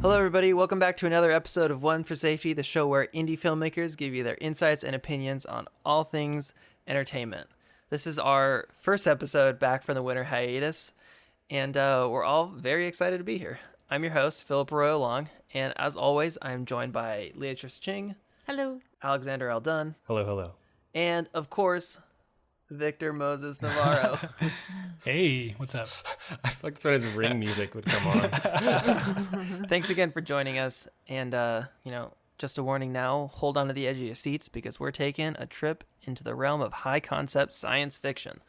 Hello, everybody. Welcome back to another episode of One for Safety, the show where indie filmmakers give you their insights and opinions on all things entertainment. This is our first episode back from the winter hiatus, and we're all very excited to be here. I'm your host, Phillip Roy Long, and as always, I'm joined by Leatrice Ching. Hello. Alexander L. Dunn. Hello, hello. And, of course, Victor Moses Navarro. Hey, what's up? I feel like that's when his ring music would come on. Thanks again for joining us. And, just a warning now, hold on to the edge of your seats because we're taking a trip into the realm of high concept science fiction.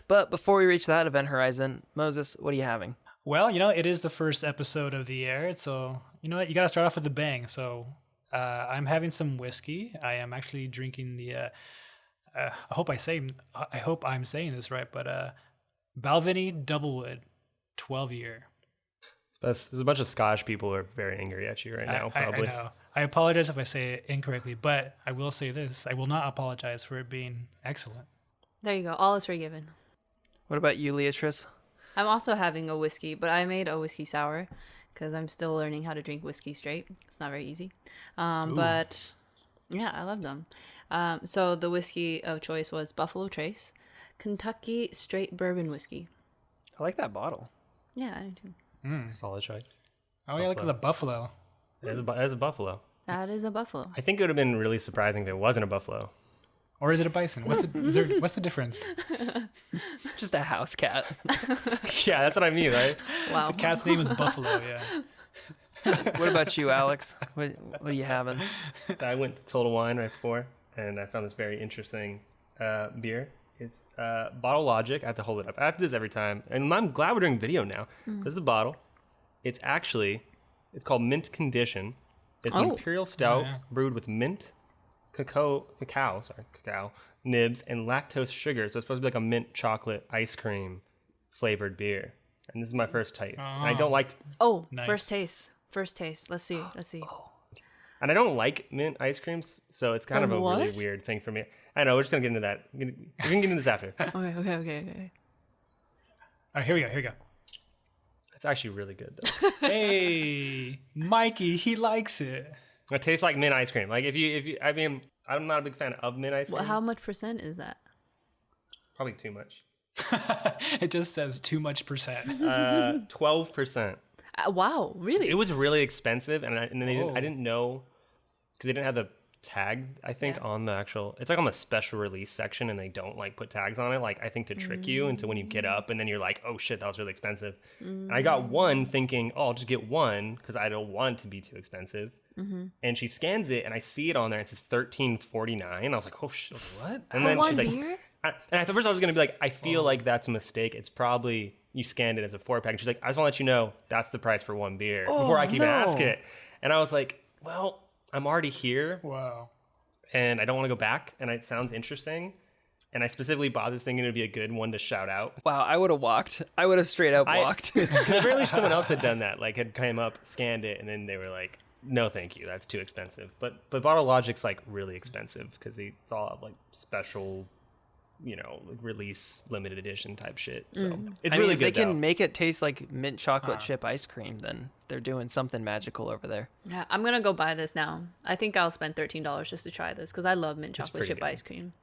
But before we reach that event horizon, Moses, what are you having? Well, it is the first episode of the year, so you know what? You got to start off with a bang. So I'm having some whiskey. I am actually drinking the... I hope I'm saying this right, but Balvenie Doublewood, 12-year. There's a bunch of Scottish people who are very angry at you right now, probably. I know. I apologize if I say it incorrectly, but I will say this. I will not apologize for it being excellent. There you go. All is forgiven. What about you, Leatrice? I'm also having a whiskey, but I made a whiskey sour because I'm still learning how to drink whiskey straight. It's not very easy. But yeah, I love them. So the whiskey of choice was Buffalo Trace, Kentucky Straight Bourbon Whiskey. I like that bottle. Yeah, I do too. Solid choice. Oh, yeah, look at the buffalo. It is a buffalo. That is a buffalo. I think it would have been really surprising if it wasn't a buffalo. Or is it a bison? What's the difference? Just a house cat. Yeah, that's what I mean, right? Wow. The cat's name is Buffalo, yeah. What about you, Alex? What are you having? I went to Total Wine right before, and I found this very interesting beer. It's Bottle Logic. I have to hold it up. I have to do this every time, and I'm glad we're doing video now. This is a bottle. It's called Mint Condition. It's an imperial stout brewed with mint, cacao nibs, and lactose sugar. So it's supposed to be like a mint chocolate ice cream flavored beer. And this is my first taste. And I don't like. Oh, Nice. First taste. Let's see. And I don't like mint ice creams, so it's kind of a really What? weird thing for me. I know, we're just going to get into that. We can get into this after. Okay. All right, here we go. It's actually really good, though. Hey, Mikey, he likes it. It tastes like mint ice cream. Like, I mean, I'm not a big fan of mint ice cream. Well, how much percent is that? Probably too much. It just says too much percent. 12%. Wow, really? It was really expensive, and I didn't know, because they didn't have the tag, I think, on the actual, it's like on the special release section, and they don't like put tags on it, like I think to trick you into when you get up, and then you're like, oh shit, that was really expensive. And I got one thinking, oh, I'll just get one because I don't want it to be too expensive. And she scans it, and I see it on there, and it says $13.49. I was like, oh shit, what? And For then one she's like, beer? and at first I was gonna be like, I feel like that's a mistake. It's probably you scanned it as a 4-pack. And she's like, I just want to let you know that's the price for one beer before I can even ask it. And I was like, well, I'm already here. Wow. And I don't want to go back. And it sounds interesting. And I specifically bought this thinking it would be a good one to shout out. Wow, I would have walked. I would have straight up walked. Apparently someone else had done that, like had come up, scanned it, and then they were like, no, thank you. That's too expensive. But Bottle Logic's like really expensive because it's all like special, release limited edition type shit. So it's really if good. they can make it taste like mint chocolate chip ice cream, then they're doing something magical over there. Yeah, I'm gonna go buy this now. I think I'll spend $13 just to try this because I love mint chocolate pretty chip good. ice cream.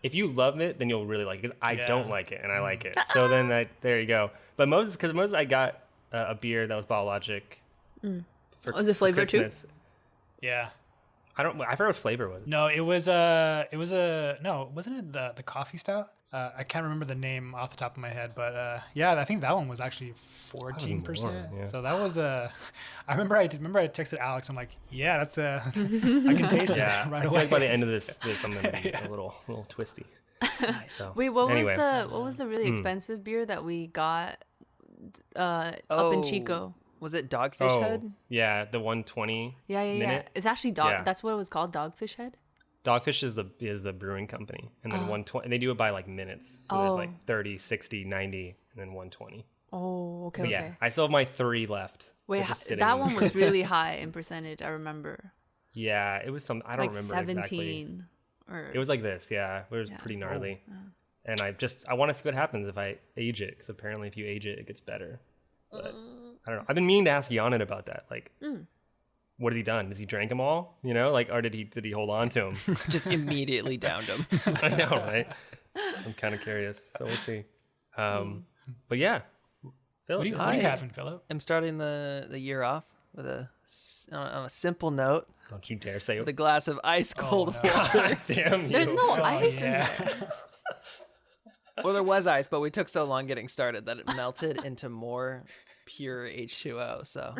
If you love it, then you'll really like it. Because I don't like it, and I like it. So then there you go. But Moses, I got a beer that was Bottle Logic. Was it flavored too? Yeah. I forgot what flavor it was. No, wasn't it the coffee stout? I can't remember the name off the top of my head, but yeah, I think that one was actually 14%. Yeah. So that was I remember I texted Alex. I'm like, yeah, that's I can taste it right I feel away. like by the end of this I'm gonna be a little twisty. So, Wait, what anyway. was the really expensive beer that we got up in Chico? Was it Dogfish Head? Yeah, the 120. Yeah. minute. It's actually That's what it was called, Dogfish Head. Dogfish is the brewing company, and then 120. They do it by like minutes. So there's like 30, 60, 90, and then 120. Oh, okay. But yeah, I still have my 3 left. Wait, that one was really high in percentage. I remember. Yeah, it was some. I don't like remember 17 exactly. or. It was like this. Yeah, it was pretty gnarly. And I want to see what happens if I age it, because apparently if you age it, it gets better. But I don't know. I've been meaning to ask Yanin about that. Like, what has he done? Has he drank them all? You know, like, or did he hold on to them? Just immediately downed him. I know, right? I'm kind of curious, so we'll see. But yeah, Phillip, What are you having, Phillip? I'm starting the year off with on a simple note. don't you dare say With a glass of ice cold no. water. Damn you. There's no ice in yeah. there. Well, there was ice, but we took so long getting started that it melted into more pure H2O. So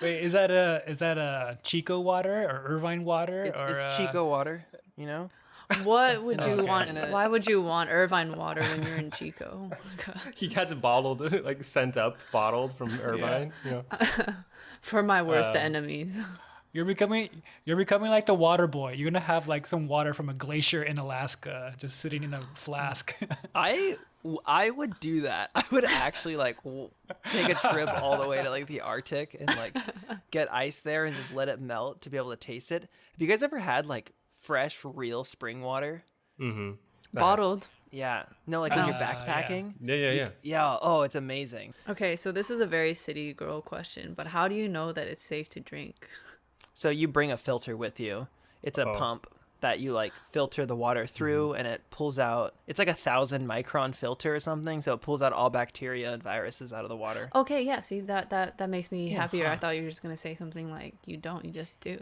Wait, is that a Chico water or Irvine water? it's Chico water, you know? What would you Okay. want? In a- Why would you want Irvine water when you're in Chico? He gets it bottled, like sent up, bottled from Irvine. You know, For my worst enemies. You're becoming like the water boy. You're gonna have like some water from a glacier in Alaska just sitting in a flask. I would do that. I would actually like take a trip all the way to like the Arctic and like get ice there and just let it melt to be able to taste it. Have you guys ever had like fresh, real spring water? Bottled. Yeah. No, like when you're yeah. backpacking. yeah. Yeah. Oh, it's amazing. Okay, so this is a very city girl question, but how do you know that it's safe to drink? So you bring a filter with you. It's a pump that you like filter the water through and it pulls out, it's like 1,000 micron filter or something. So it pulls out all bacteria and viruses out of the water. Okay, yeah, see that makes me happier. I thought you were just gonna say something like you just do.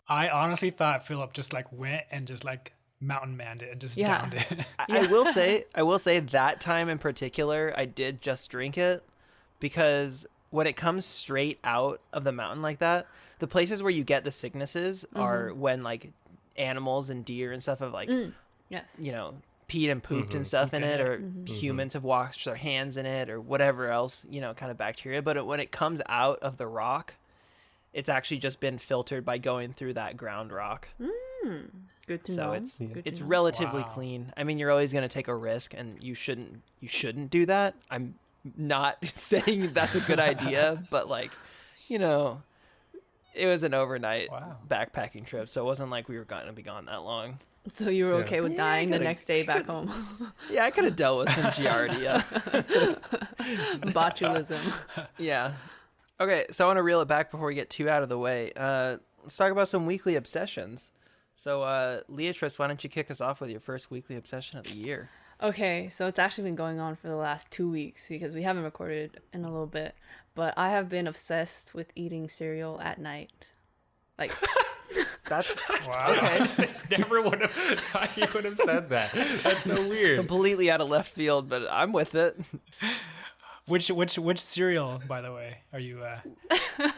I honestly thought Phillip just like went and just like mountain manned it and just Yeah. downed it. I will say that time in particular, I did just drink it because when it comes straight out of the mountain like that, the places where you get the sicknesses are when like animals and deer and stuff have like, Yes. you know, peed and pooped and stuff in it, or humans have washed their hands in it or whatever else, you know, kind of bacteria. But when it comes out of the rock, it's actually just been filtered by going through that ground rock. Good to So know. it's Good to it's know. relatively Wow. clean. I mean, you're always going to take a risk, and you shouldn't do that. I'm not saying that's a good idea, but like, you know, it was an overnight Wow. backpacking trip, so it wasn't like we were going to be gone that long. So you were okay with Yeah, dying the gotta- next day back home. Yeah, I could have dealt with some giardia. Botulism. Yeah. Okay, so I want to reel it back before we get too out of the way. Let's talk about some weekly obsessions. So, Leatrice, why don't you kick us off with your first weekly obsession of the year? Okay, so it's actually been going on for the last 2 weeks because we haven't recorded in a little bit. But I have been obsessed with eating cereal at night. Like, That's Wow. okay. Never would have thought you would have said that. That's so weird. Completely out of left field, but I'm with it. Which cereal, by the way, are you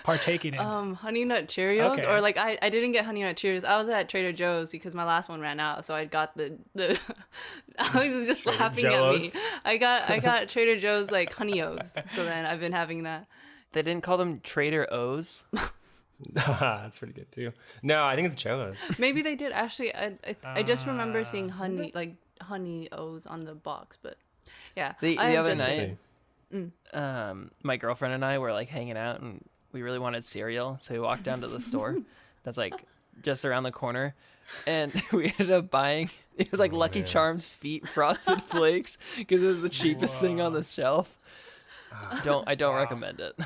partaking in? Honey Nut Cheerios, Okay. or like I didn't get Honey Nut Cheerios. I was at Trader Joe's because my last one ran out, so I got the Alex is just Trader laughing at me. Joe's? I got Trader Joe's like Honey O's, so then I've been having that. They didn't call them Trader O's. That's pretty good too. No, I think it's Cholos. Maybe they did actually. I just remember seeing Honey O's on the box, but yeah. The I have other just night, been- my girlfriend and I were like hanging out, and we really wanted cereal, so we walked down to the store. That's like just around the corner, and we ended up buying. It was like Lucky man. Charms Feet Frosted Flakes because it was the cheapest thing on the shelf. I don't recommend it.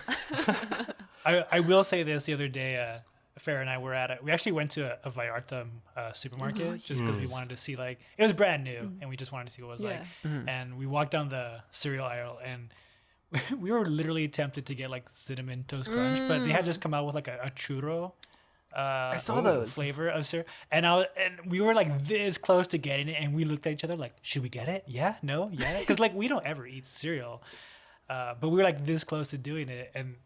I will say this: the other day, Farrah and I were at it. We actually went to a Vallarta supermarket just because we wanted to see, like, it was brand new and we just wanted to see what it was like. And we walked down the cereal aisle and we were literally tempted to get like cinnamon toast crunch, but they had just come out with like a churro. I saw those. Flavor of cereal, and we were like this close to getting it, and we looked at each other like, should we get it? Yeah, no, yeah, because like we don't ever eat cereal, but we were like this close to doing it, and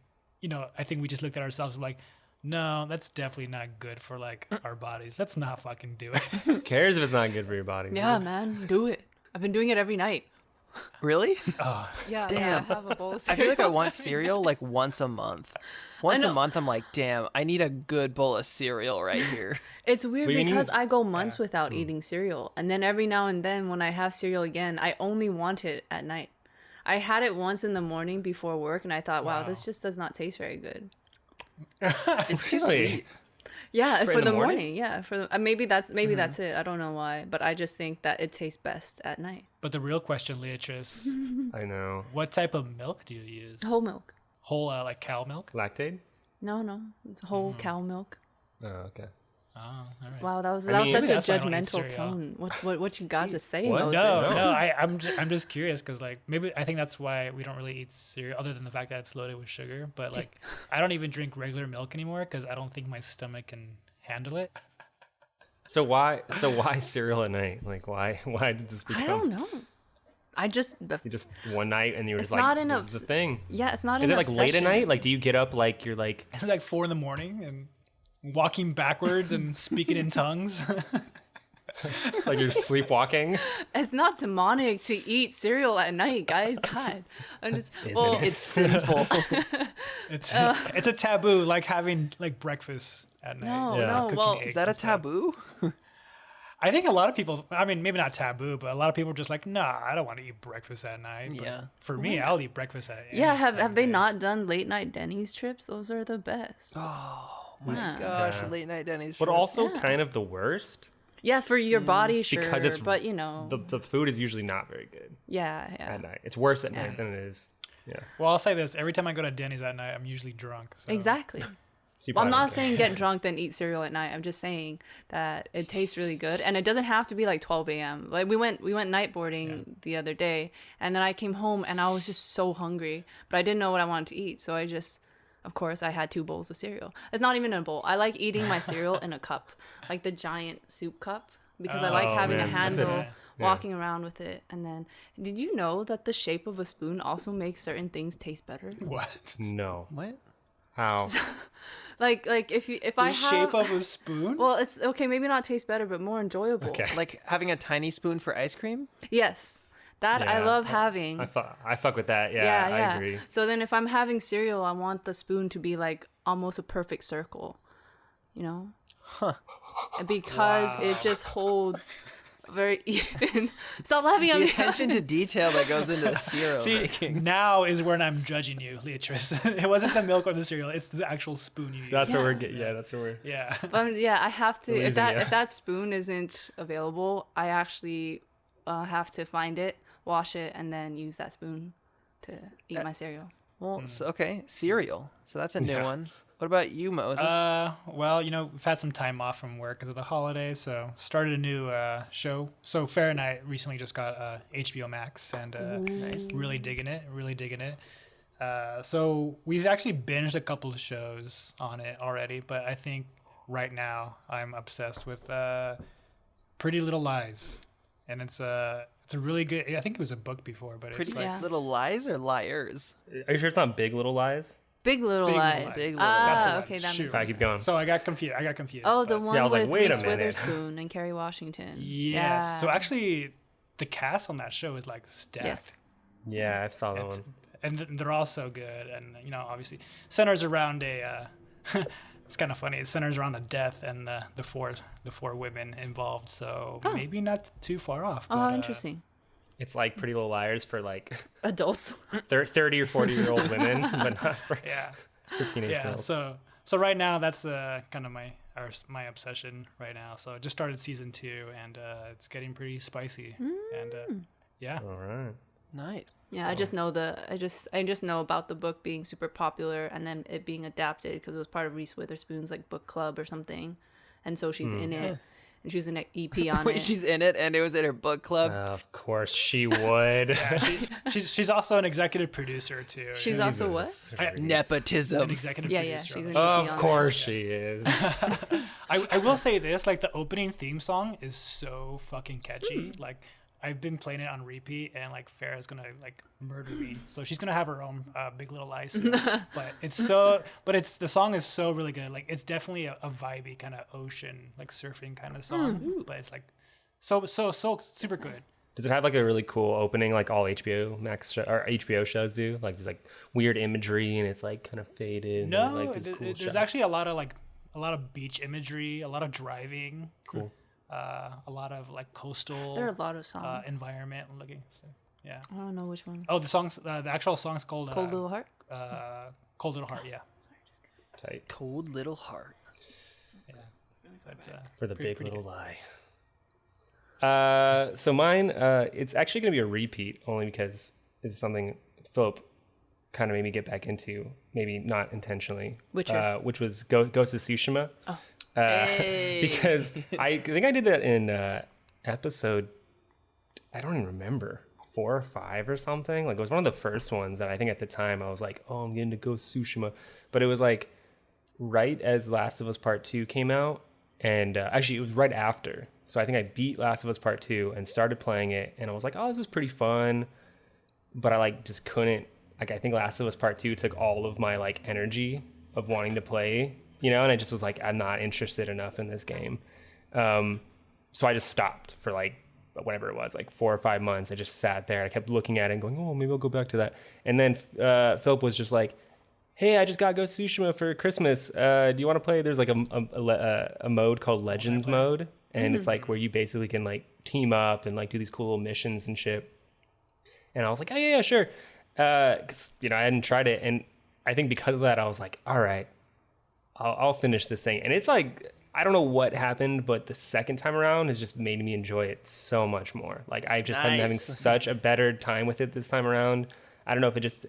you know, I think we just looked at ourselves like, no, that's definitely not good for like our bodies. Let's not fucking do it. Who cares if it's not good for your body? Yeah, man, do it. I've been doing it every night. Really? Yeah, Damn. I have a bowl of I cereal. feel like I want cereal like once a month. Once a know. month, I'm like, damn, I need a good bowl of cereal right here. It's weird What do you because need? I go months without eating cereal. And then every now and then when I have cereal again, I only want it at night. I had it once in the morning before work and I thought, wow, this just does not taste very good. It's too Really? sweet. Yeah, for in the the morning? morning. Yeah, for the, maybe that's it. I don't know why, but I just think that it tastes best at night. But the real question, Leatrice, I know. what type of milk do you use? Whole milk. Whole like cow milk? Lactate? No, whole cow milk. Oh, okay. Oh, all right. Wow, that was I mean, such maybe a that's why I don't eat judgmental cereal. tone. What you got to say, What? Moses? No, I'm just curious because like maybe I think that's why we don't really eat cereal, other than the fact that it's loaded with sugar. But like I don't even drink regular milk anymore because I don't think my stomach can handle it. So why cereal at night? Like why did this become? I don't know. I just You just one night and you were It's just like, not in this a- is the thing. yeah, it's not Is an it like late at obsession. night? Like do you get up like you're like It's like 4 a.m. and walking backwards and speaking in tongues. like you're sleepwalking? It's not demonic to eat cereal at night, guys. God, I'm just well, It's sinful. It's a taboo, like having like breakfast at night. no, Yeah. no. Cooking Well, eggs Is that a and stuff. taboo? I think a lot of people, I mean, maybe not taboo, but a lot of people are just like, nah, I don't want to eat breakfast at night. But Yeah. for me, I'll eat breakfast at any yeah. time Have of they day. not done late night Denny's trips? Those are the best. Oh my Yeah. gosh, Yeah. late night Denny's. But trip. also Yeah. kind of the worst Yeah, for your body, sure. because it's but you know, the food is usually not very good yeah. at night. It's worse at night than it is. Yeah. Well, I'll say this: every time I go to Denny's at night, I'm usually drunk. So. Exactly. So you Well, I'm probably not don't saying get drunk then eat cereal at night. I'm just saying that it tastes really good, and it doesn't have to be like 12 a.m. Like we went night boarding the other day, and then I came home and I was just so hungry, but I didn't know what I wanted to eat, so I just, of course, I had 2 bowls of cereal. It's not even a bowl. I like eating my cereal in a cup, like the giant soup cup, because I like Oh, having man. a That's handle, it. walking around with it, and then did you know that the shape of a spoon also makes certain things taste better? What? No. What? How? Like if The I have shape of a spoon? well, it's okay, maybe not taste better, but more enjoyable. Okay. Like having a tiny spoon for ice cream? Yes. That I Yeah. love having. I fuck with that. Yeah, I agree. So then if I'm having cereal, I want the spoon to be like almost a perfect circle, you know? Huh. Because it just holds very even. Stop laughing at The me. attention to detail that goes into the cereal See, making. now is when I'm judging you, Leatrice. It wasn't the milk or the cereal; it's the actual spoon you use. That's where we're Yes. getting. Yeah, that's where we're. Yeah. But yeah, I have to. Losing ya. If that spoon isn't available, I actually have to find it, wash it, and then use that spoon to eat my cereal. Well, so, okay, cereal. So that's a new one. What about you, Moses? Well, we've had some time off from work because of the holidays, so started a new show. So Farrah and I recently just got HBO Max, and really digging it. So we've actually binged a couple of shows on it already, but I think right now I'm obsessed with Pretty Little Lies, and it's a really good. I think it was a book before, but Pretty it's like Yeah. Little Lies or Liars? Are you sure it's not Big Little Lies? Big Little Big Little Lies. Lies. Big Little Lies. That's the one. Okay, that Shoot. makes All right, keep going. So I got confused. Oh, the but- one I was like, with wait a Reese minute. Witherspoon and Kerry Washington. Yes. Yeah. So actually, the cast on that show is like stacked. Yes. Yeah, I saw that It's- one. And they're all so good. And, obviously centers around a, it's kind of funny. It centers around the death and the four women involved. So maybe not too far off. Oh, but, interesting. It's like Pretty Little Liars for like Adults. 30 or 40-year-old women, but not for, Yeah. for teenage Yeah. girls. So right now that's kind of my obsession right now. So I just started season 2 and it's getting pretty spicy. And yeah. All right. Nice. Yeah, I just know I just know about the book being super popular and then it being adapted because it was part of Reese Witherspoon's like book club or something, and so she's in it, and she was an EP on Wait, it. she's in it and it was in her book club. Of course she would. Yeah, she's also an executive producer too. She's also what? an Nepotism. executive Yeah, producer. she's on an the show. EP Of on course it. she is. I will say this, like the opening theme song is so fucking catchy. Like I've been playing it on repeat, and like Farrah's gonna like murder me. So she's gonna have her own Big Little Lies. soon. But the song is so really good. Like it's definitely a vibey kind of ocean, like surfing kind of song. But it's like so super good. Does it have like a really cool opening, like all HBO Max or HBO shows do? Like there's like weird imagery and it's like kind of faded. No, and, like, these cool there's shots. actually a lot of beach imagery, a lot of driving. Cool. A lot of like coastal There are a lot of songs. environment looking. So, yeah. I don't know which one. Oh, the actual song's called Cold Little Heart. Cold Little Heart. Yeah. Tight. Cold Little Heart. But, For the big pretty little good. lie. So mine, it's actually going to be a repeat only because it's something Phillip kind of made me get back into, maybe not intentionally. Witcher. Which was Ghost of Tsushima. Oh. Hey. Because I think I did that in episode, I don't even remember, 4 or 5 or something. Like it was one of the first ones that I think at the time I was like, oh, I'm getting to Ghost of Tsushima. But it was like right as Last of Us Part 2 came out. And actually, it was right after. So I think I beat Last of Us Part 2 and started playing it. And I was like, oh, this is pretty fun. But I like just couldn't. Like I think Last of Us Part 2 took all of my like energy of wanting to play, you know. And I just was like, I'm not interested enough in this game. So I just stopped for like whatever it was, like 4 or 5 months. I just sat there. I kept looking at it and going, oh, maybe I'll go back to that. And then Phillip was just like, hey, I just got Ghost of Tsushima for Christmas. Do you want to play? There's like a mode called Legends mode. And it's like where you basically can like team up and like do these cool little missions and shit. And I was like, oh, yeah, sure. Because, you know, I hadn't tried it. And I think because of that, I was like, all right, I'll finish this thing. And it's like, I don't know what happened, but the second time around has just made me enjoy it so much more. Like I just am having such a better time with it this time around. I don't know if it's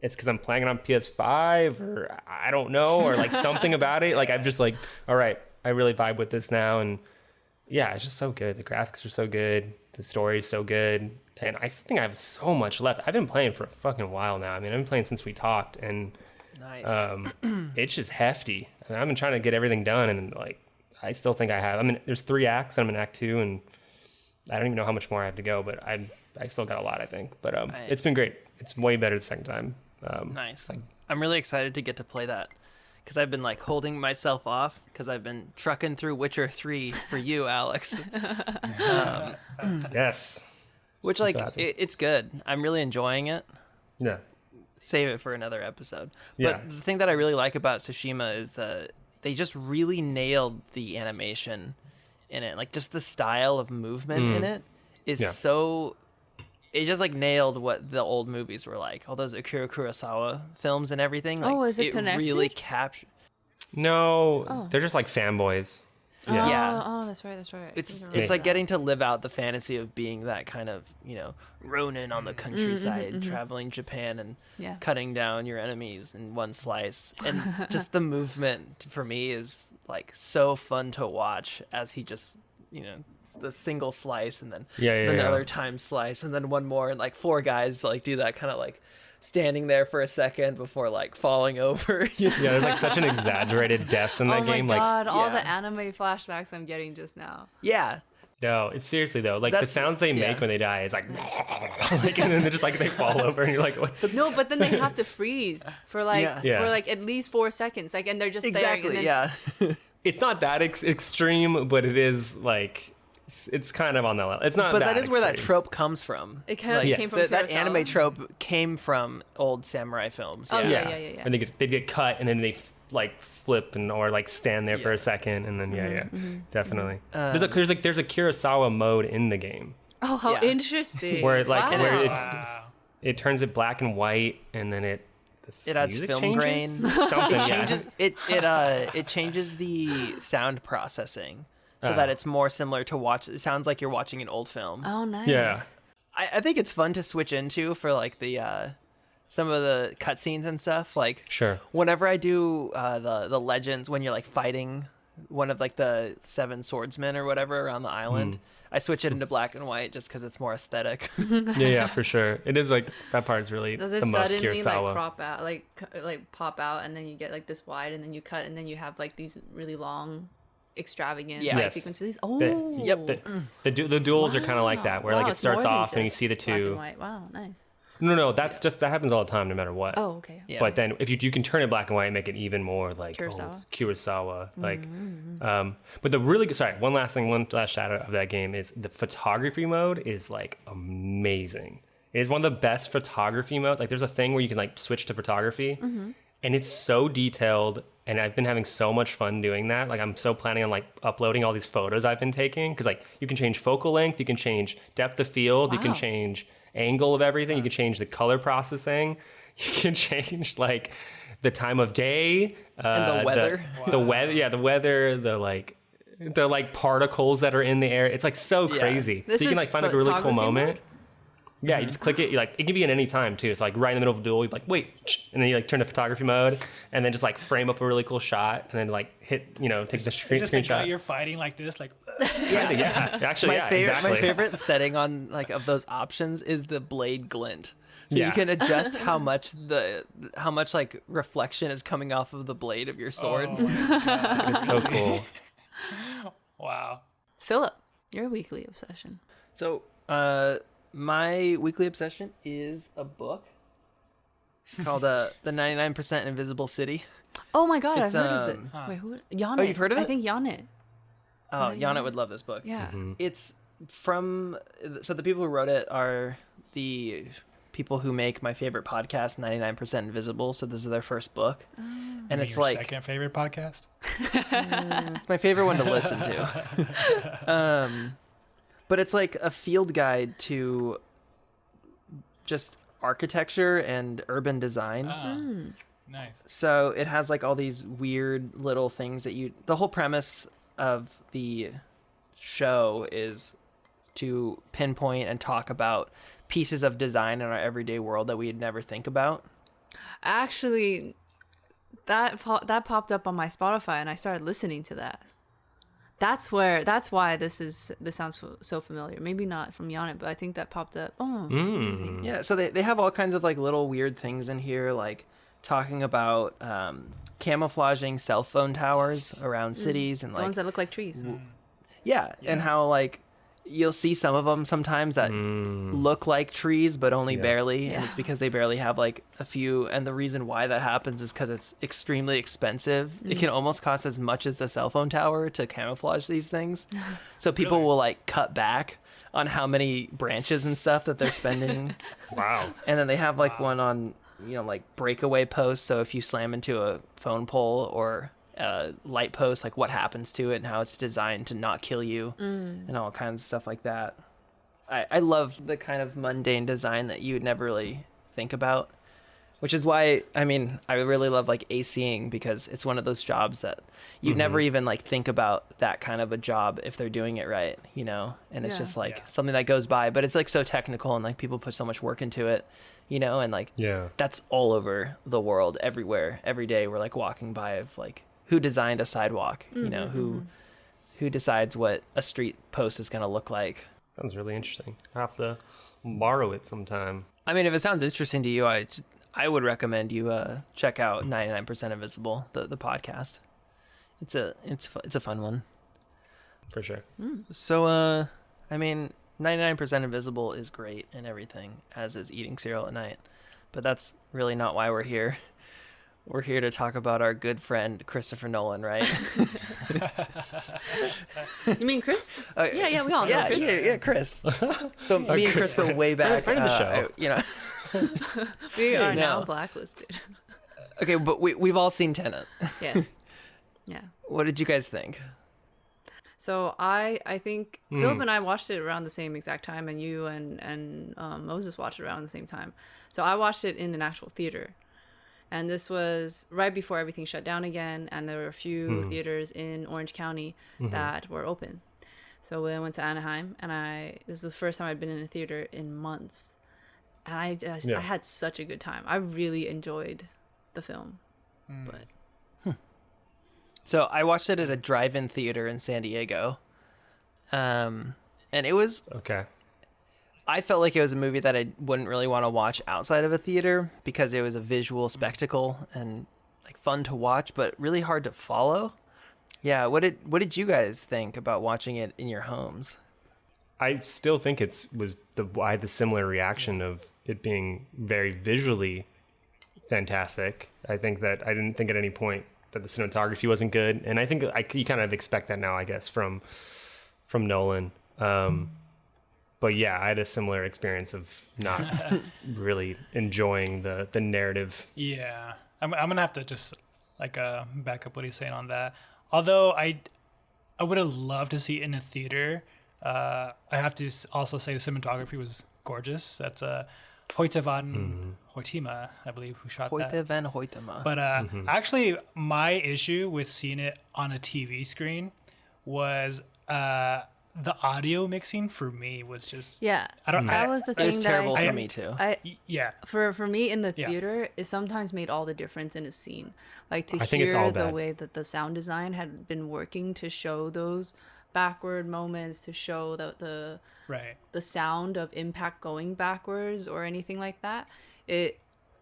because I'm playing it on PS5 or I don't know, or like something about it. Like I'm just like, all right, I really vibe with this now. And yeah, it's just so good. The graphics are so good. The story is so good. And I still think I have so much left. I've been playing for a fucking while now. I mean, I've been playing since we talked, and Nice. it's just hefty. I mean, I've been trying to get everything done, and like, I still think I have. I mean, there's 3 acts. I'm in Act 2, and I don't even know how much more I have to go, but I still got a lot, I think. But it's been great. It's way better the second time. Nice. I'm really excited to get to play that because I've been like holding myself off because I've been trucking through Witcher 3 for you, Alex. Yes. Which like it's good. I'm really enjoying it. Yeah. Save it for another episode. Yeah. But the thing that I really like about Tsushima is that they just really nailed the animation in it. Like just the style of movement in it is so. It just like nailed what the old movies were like. All those Akira Kurosawa films and everything. Like, is it connected? Really captured. No, they're just like fanboys. Yeah. Yeah. Oh, that's right. It's like getting to live out the fantasy of being that kind of, you know, Ronin on the countryside, traveling Japan and cutting down your enemies in one slice. And just the movement for me is like so fun to watch as he just, you know, the single slice and then another time slice and then one more, and like 4 guys like do that kind of like standing there for a second before like falling over. Yeah, there's like such an exaggerated deaths in that game. Oh my god, like, all the anime flashbacks I'm getting just now. Yeah. No, it's seriously though. Like the sounds they make when they die is like, like, and then they're just like they fall over, and you're like, what? No, but then they have to freeze for like for like at least 4 seconds, like, and they're just staring. And then, yeah. It's not that extreme, but it is like it's kind of on that level. It's not. But that is where that extreme. trope comes from. It kind of came from that Kurosawa. anime trope came from old samurai films. Oh Yeah. yeah. And they get cut, and then they like flip or like stand there for a second, and then definitely. There's a Kurosawa mode in the game Oh, how interesting. where like Wow. where it turns it black and white, and then it adds film grain. Something. It changes the sound processing so that it's more similar to watch. It sounds like you're watching an old film. Oh, nice. Yeah. I think it's fun to switch into for like the some of the cutscenes and stuff. Like Sure. whenever I do the legends, when you're like fighting one of like the 7 swordsmen or whatever around the island, I switch it into black and white just because it's more aesthetic. Yeah, for sure. It is like that part is really Does it the most suddenly Kurosawa. like crop out, like pop out, and then you get like this wide, and then you cut, and then you have like these really long, extravagant fight Yes. sequences? Oh, The duels are kind of like that, where like Wow, it it's starts more than off and you just see the black and 2. white. Wow, nice. No, that's just that happens all the time, no matter what. Oh, okay. Yeah. But then if you can turn it black and white and make it even more like Kurosawa? it's Kurosawa. Like, but the really good. Sorry, one last shout out of that game is the photography mode is like amazing. It is one of the best photography modes. Like, there's a thing where you can like switch to photography, and it's so detailed. And I've been having so much fun doing that. Like, I'm so planning on like uploading all these photos I've been taking, because like you can change focal length, you can change depth of field, you can Wow. change angle of everything, you can change the color processing, you can change like the time of day And the weather. the weather, the weather, the like particles that are in the air. It's like so crazy. This so you can is like find like a really cool photography moment. mode? Yeah, you just click it. You like it can be at any time too. It's like right in the middle of a duel. You're like, wait, and then you like turn to photography mode, and then just like frame up a really cool shot, and then like hit, take the It's just the guy screenshot. you're fighting like this, like Yeah, actually, exactly. My favorite setting on like of those options is the blade glint. So you Yeah. can adjust how much like reflection is coming off of the blade of your sword. Oh my God. It's so cool. Wow. Phillip, your weekly obsession. So, my weekly obsession is a book called The 99% Invisible City. Oh my God, It's, I've heard of this. Wait, who? Yannet. Oh, you've heard of I it? think Yannet. Oh, Is it Yana Yana? would love this book. Yeah. It's from, so the people who wrote it are the people who make my favorite podcast, 99% Invisible. So this is their first book. And it's Your like, second favorite podcast. it's my favorite one to listen to. But it's like a field guide to just architecture and urban design. Nice. So it has like all these weird little things that the whole premise of the show is to pinpoint and talk about pieces of design in our everyday world that we'd never think about. Actually, that popped up on my Spotify, and I started listening to that. That's why this sounds so familiar. Maybe not from Yannet, but I think that popped up. Oh, interesting. Yeah, so they have all kinds of like little weird things in here, like talking about camouflaging cell phone towers around cities and The like ones that look like trees. yeah, and how like you'll see some of them sometimes that look like trees but only barely, and Yeah. it's because they barely have like a few, and the reason why that happens is because it's extremely expensive. It can almost cost as much as the cell phone tower to camouflage these things, so people Really? will like cut back on how many branches and stuff that they're spending. Wow. And then they have like one on like breakaway posts, so if you slam into a phone pole or light post, like what happens to it and how it's designed to not kill you and all kinds of stuff like that. I love the kind of mundane design that you would never really think about, which is why I really love like ACing, because it's one of those jobs that you'd never even like think about that kind of a job if they're doing it right, and it's Yeah. just like Yeah. something that goes by, but it's like so technical and like people put so much work into it, and like Yeah. that's all over the world, everywhere, every day we're like walking by of like who designed a sidewalk, who decides what a street post is going to look like. Sounds really interesting. I have to borrow it sometime. I mean, if it sounds interesting to you, I would recommend you check out 99% Invisible, the podcast. It's a fun one. For sure. So 99% Invisible is great and everything, as is eating cereal at night. But that's really not why we're here. We're here to talk about our good friend Christopher Nolan, right? You mean Chris? Yeah, we all know Chris. Yeah, Chris. So me and Chris go way back. Friend of the show. We are No. now blacklisted. Okay, but we've all seen Tenet. Yes. Yeah. What did you guys think? So I think Phillip and I watched it around the same exact time, and you and Moses watched it around the same time. So I watched it in an actual theater, and this was right before everything shut down again, and there were a few theaters in Orange County that were open. So we went to Anaheim, and this is the first time I'd been in a theater in months, and I had such a good time. I really enjoyed the film, but. So I watched it at a drive-in theater in San Diego, and it was. Okay. I felt like it was a movie that I wouldn't really want to watch outside of a theater because it was a visual spectacle and like fun to watch, but really hard to follow. Yeah, what did you guys think about watching it in your homes? I still think I had the similar reaction of it being very visually fantastic. I think that I didn't think at any point that the cinematography wasn't good, and I think you kind of expect that now, I guess, from Nolan. But yeah, I had a similar experience of not really enjoying the narrative. Yeah, I'm gonna have to just like back up what he's saying on that. Although I would have loved to see it in a theater. I have to also say the cinematography was gorgeous. That's Hoyte van Hoytema, I believe, who shot Hoyte that. van Hoytema. But actually, my issue with seeing it on a TV screen was the audio mixing for me was just that was the thing it was that terrible for me too. For me in the theater, it sometimes made all the difference in a scene. Like to hear the way that the sound design had been working to show those backward moments, to show the sound of impact going backwards or anything like that.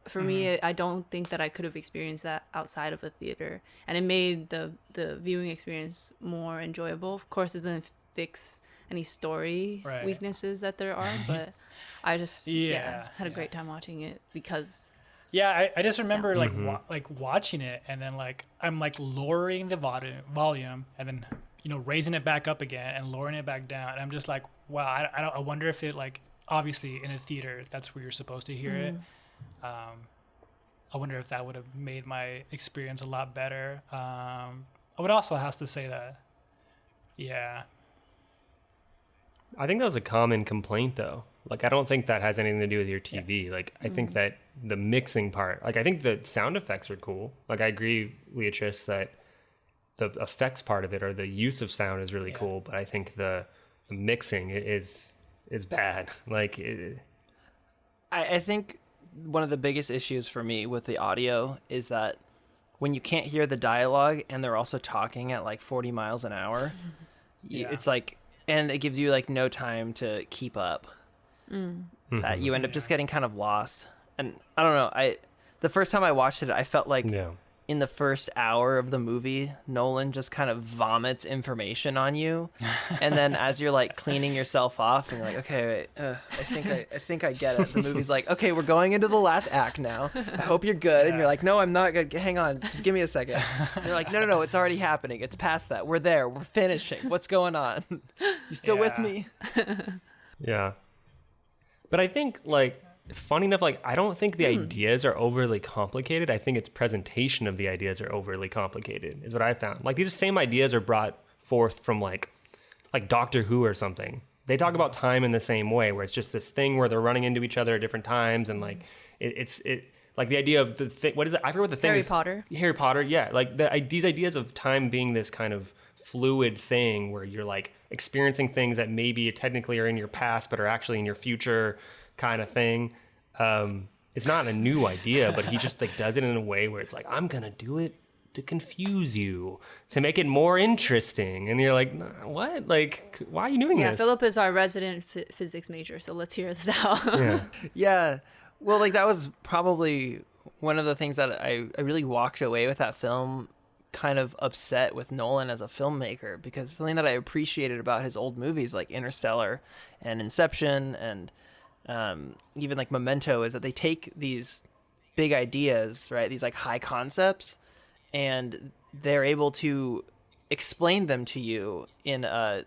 For me, I don't think that I could have experienced that outside of a theater, and it made the viewing experience more enjoyable. Of course, it doesn't fix any story weaknesses that there are, but I just had a great time watching it because I just remember like watching it, and then like I'm like lowering the volume and then raising it back up again and lowering it back down, and I'm just like, wow, I wonder if it, like, obviously in a theater that's where you're supposed to hear it. I wonder if that would have made my experience a lot better. I would also have to say that I think that was a common complaint, though. Like, I don't think that has anything to do with your TV. Like, I think that the mixing part, like, I think the sound effects are cool. Like, I agree, Leatrice, that the effects part of it, or the use of sound, is really cool. But I think the mixing is bad. Like, I think one of the biggest issues for me with the audio is that when you can't hear the dialogue and they're also talking at like 40 miles an hour, it's like, and it gives you like no time to keep up. That you end up just getting kind of lost. And I don't know, the first time I watched it, I felt like in the first hour of the movie, Nolan just kind of vomits information on you, and then as you're like cleaning yourself off and you're like, okay, wait, I think I get it. The movie's like, okay, we're going into the last act now. I hope you're good. And you're like, no, I'm not good. Hang on, just give me a second. And you're like, no, it's already happening. It's past that. We're there. We're finishing. What's going on? You still with me? Yeah. But I think, like, funny enough, like, I don't think the ideas are overly complicated. I think its presentation of the ideas are overly complicated, is what I found. Like, these same ideas are brought forth from like Doctor Who or something. They talk about time in the same way, where it's just this thing where they're running into each other at different times, and like it's like the idea of the thing. What is it? I forget what the thing is. Harry Potter. Yeah, like these ideas of time being this kind of fluid thing where you're like experiencing things that maybe technically are in your past but are actually in your future, kind of thing. It's not a new idea, but he just like does it in a way where it's like, I'm gonna do it to confuse you, to make it more interesting, and you're like, what? Like, why are you doing this? Phillip is our resident physics major, so let's hear this out. Yeah. Well, like, that was probably one of the things that I really walked away with that film kind of upset with Nolan as a filmmaker, because something that I appreciated about his old movies like Interstellar and Inception and even like Memento is that they take these big ideas, right? These like high concepts, and they're able to explain them to you in a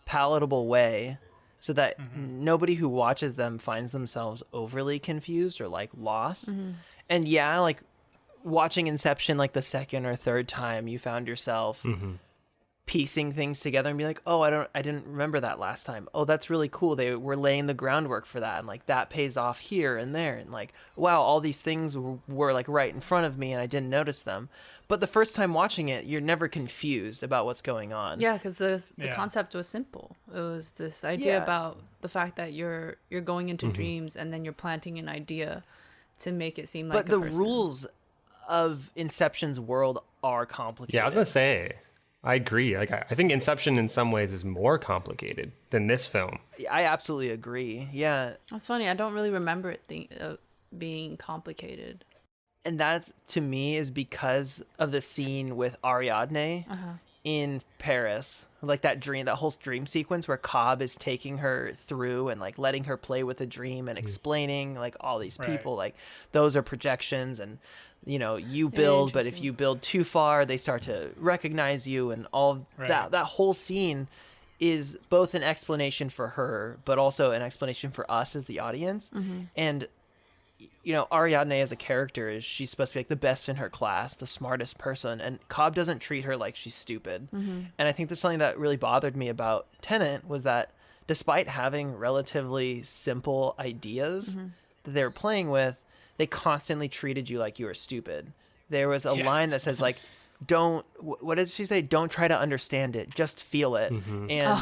palatable way so that nobody who watches them finds themselves overly confused or like lost. And like watching Inception like the second or third time, you found yourself piecing things together and be like, oh, I didn't remember that last time. Oh, that's really cool. They were laying the groundwork for that, and like that pays off here and there, and like, wow, all these things were like right in front of me and I didn't notice them. But the first time watching it, you're never confused about what's going on. Yeah, because the concept was simple. It was this idea about the fact that you're going into dreams, and then you're planting an idea to make it seem like the rules of Inception's world are complicated. Yeah, I was gonna say, I agree. Like, I think Inception in some ways is more complicated than this film. I absolutely agree. Yeah. That's funny. I don't really remember it being complicated. And that, to me, is because of the scene with Ariadne in Paris. Like that whole dream sequence where Cobb is taking her through and like letting her play with a dream and explaining like all these people, like those are projections, and you build, but if you build too far, they start to recognize you, and all that whole scene is both an explanation for her, but also an explanation for us as the audience. And Ariadne as a character she's supposed to be like the best in her class, the smartest person, and Cobb doesn't treat her like she's stupid. And I think that's something that really bothered me about Tenet, was that despite having relatively simple ideas, that they were playing with, they constantly treated you like you were stupid. There was a line that says like, don't, what did she say? Don't try to understand it, just feel it. And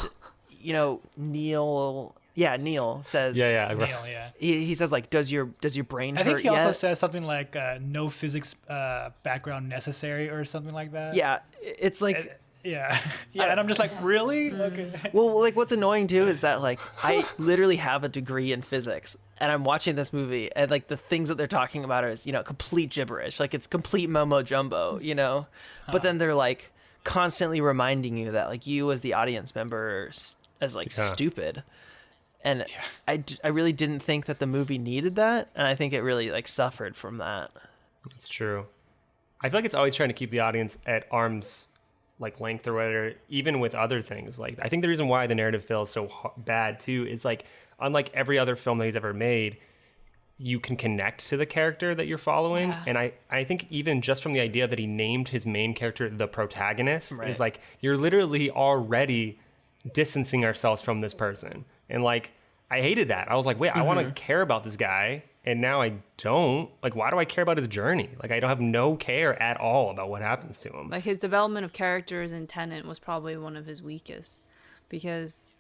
you know, Neil says, Neil, yeah. he says like, does your brain hurt I think he also yet? says something like no physics background necessary or something like that. Yeah, it's like, yeah, and I'm just like, really? Okay. well, like what's annoying too is that like I literally have a degree in physics, and I'm watching this movie, and like the things that they're talking about is, you know, complete gibberish, like it's complete mumbo jumbo, you know. But then they're like constantly reminding you that like you as the audience member as like stupid. And I really didn't think that the movie needed that, and I think it really like suffered from that. It's true. I feel like it's always trying to keep the audience at arm's like length or whatever, even with other things. Like I think the reason why the narrative feels so bad too is like, unlike every other film that he's ever made, you can connect to the character that you're following. And I think even just from the idea that he named his main character the protagonist is like, you're literally already distancing ourselves from this person. And like, I hated that. I was like, wait, I want to care about this guy, and now I don't. Like, why do I care about his journey? Like, I don't have no care at all about what happens to him. Like, his development of characters in Tenet was probably one of his weakest, because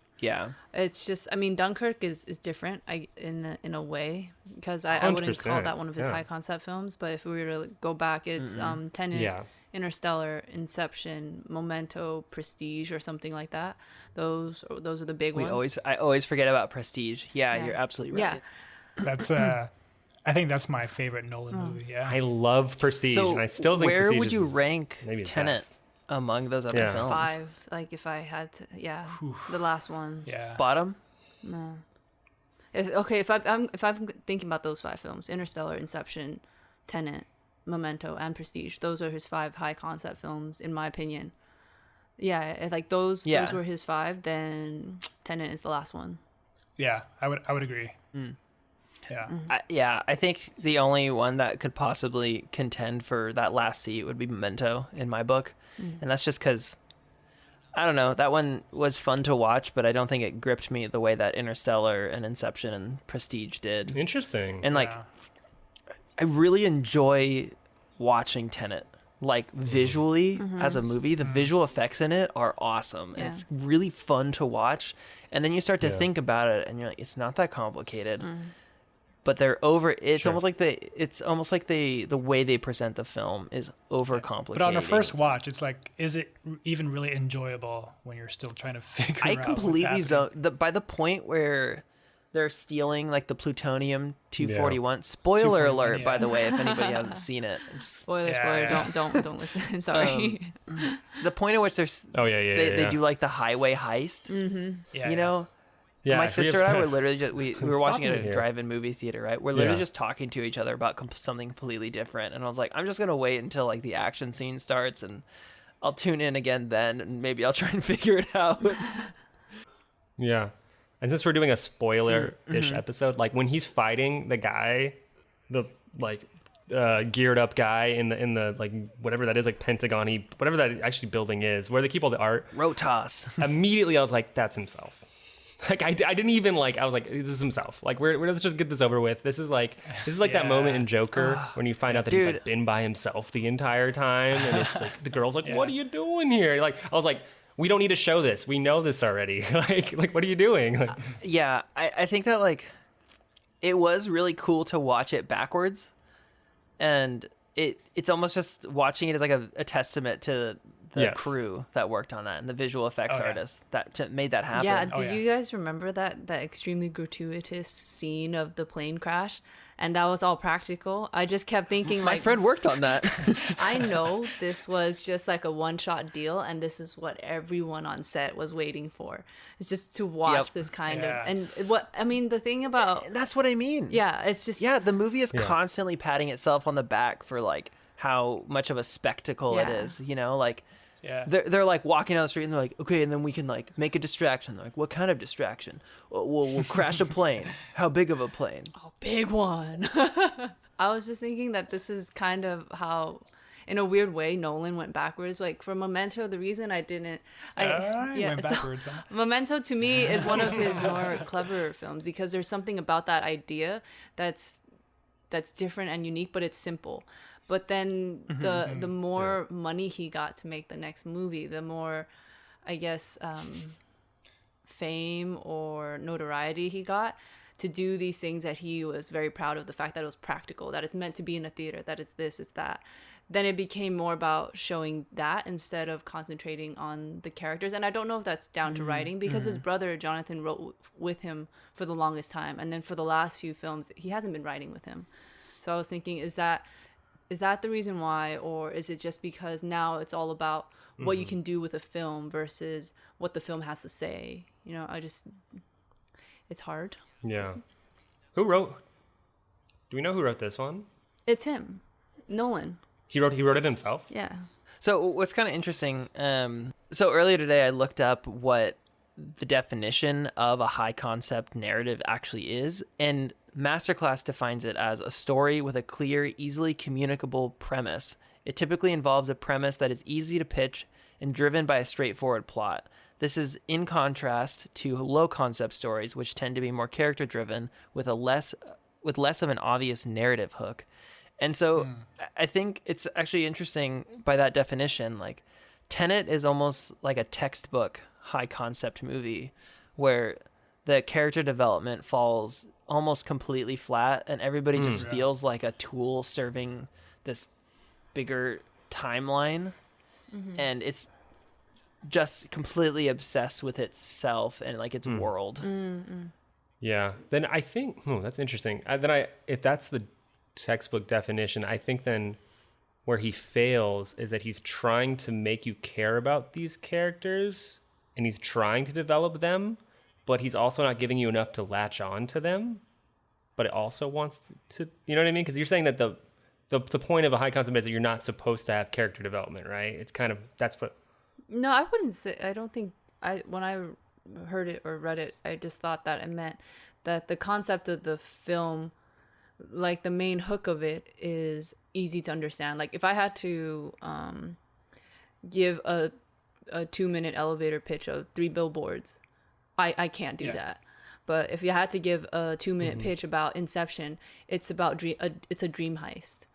it's just, I mean, Dunkirk is different in a way, because I wouldn't call that one of his high concept films. But if we were to go back, it's Tenet, Interstellar, Inception, Memento, Prestige, or something like that. Those are the big ones. I always forget about Prestige. Yeah, you're absolutely right. Yeah. That's I think that's my favorite Nolan movie. Yeah, I love Prestige, So and I still think where Prestige would you is rank maybe his Tenet best. among those other films? 5. Like if I had to, the last one. yeah. Bottom? No. If I'm thinking about those 5 films, Interstellar, Inception, Tenet, Memento, and Prestige, those are his 5 high concept films, in my opinion. Yeah, if like those were his 5, then Tenet is the last one. Yeah, I would agree. Yeah. I think the only one that could possibly contend for that last seat would be Memento in my book. And that's just because, I don't know, that one was fun to watch, but I don't think it gripped me the way that Interstellar and Inception and Prestige did. Interesting. And like, I really enjoy watching Tenet. Like visually as a movie, the visual effects in it are awesome, and it's really fun to watch. And then you start to think about it, and you're like, it's not that complicated. But they're over. It's almost like the way they present the film is overcomplicated. But on a first watch, it's like, is it even really enjoyable when you're still trying to figure out? I completely by the point where they're stealing like the plutonium 241. Spoiler alert, by the way, if anybody hasn't seen it. Spoiler. Don't listen. Sorry. The point at which they do like the highway heist. You know. Yeah, my sister and I were literally just we were watching it at a drive-in movie theater, right? We're literally just talking to each other about something completely different, and I was like, I'm just gonna wait until like the action scene starts, and I'll tune in again then, and maybe I'll try and figure it out. Yeah. And since we're doing a spoiler-ish episode, like when he's fighting the guy, the like geared up guy in the like whatever that is, like Pentagon-y, whatever that actually building is, where they keep all the art. Rotas. Immediately I was like, that's himself. Like I didn't even like, I was like, this is himself. Like let's just get this over with. This is like that moment in Joker when you find out that he's like been by himself the entire time, and it's like the girl's like, what are you doing here? Like I was like, we don't need to show this. We know this already. like what are you doing? Like, yeah, I think that like it was really cool to watch it backwards, and it's almost just watching it as like a testament to the crew that worked on that and the visual effects artists that made that happen. Yeah, do you guys remember that extremely gratuitous scene of the plane crash? And that was all practical. I just kept thinking, my like, friend worked on that. I know this was just like a one-shot deal, and this is what everyone on set was waiting for. It's just to watch this kind of, and what I mean, the thing about that's what I mean. Yeah, it's just the movie is constantly patting itself on the back for like how much of a spectacle it is. You know, like. Yeah. They're like walking down the street and they're like, okay, and then we can like make a distraction. They're like, what kind of distraction? We'll crash a plane. How big of a plane? A big one. I was just thinking that this is kind of how in a weird way, Nolan went backwards. Like for Memento, the reason I didn't, went backwards. Huh? Memento to me is one of his more clever films because there's something about that idea that's different and unique, but it's simple. But then the more money he got to make the next movie, the more, I guess, fame or notoriety he got to do these things that he was very proud of, the fact that it was practical, that it's meant to be in a theater, that it's this, it's that. Then it became more about showing that instead of concentrating on the characters. And I don't know if that's down to writing because his brother Jonathan wrote with him for the longest time, and then for the last few films he hasn't been writing with him. So I was thinking, is that the reason why, or is it just because now it's all about what you can do with a film versus what the film has to say? You know, it's hard. Yeah. Who wrote? Do we know who wrote this one? It's him, Nolan. He wrote it himself? Yeah. So what's kind of interesting, so earlier today I looked up what the definition of a high concept narrative actually is, and Masterclass defines it as a story with a clear, easily communicable premise. It typically involves a premise that is easy to pitch and driven by a straightforward plot. This is in contrast to low concept stories, which tend to be more character driven with less of an obvious narrative hook. And so I think it's actually interesting by that definition, like Tenet is almost like a textbook high concept movie where the character development falls almost completely flat and everybody just feels like a tool serving this bigger timeline. And it's just completely obsessed with itself and like its world. Yeah. Then I think that's interesting. If that's the textbook definition, I think then where he fails is that he's trying to make you care about these characters and he's trying to develop them, but he's also not giving you enough to latch on to them. But it also wants to, you know what I mean? Because you're saying that the point of a high concept is that you're not supposed to have character development, right? It's kind of, that's what. No, I wouldn't say. I don't think. When I heard it or read it, I just thought that it meant that the concept of the film, like the main hook of it, is easy to understand. Like if I had to give a 2-minute elevator pitch of 3 billboards, I can't do that. But if you had to give a 2-minute pitch about Inception, it's about it's a dream heist.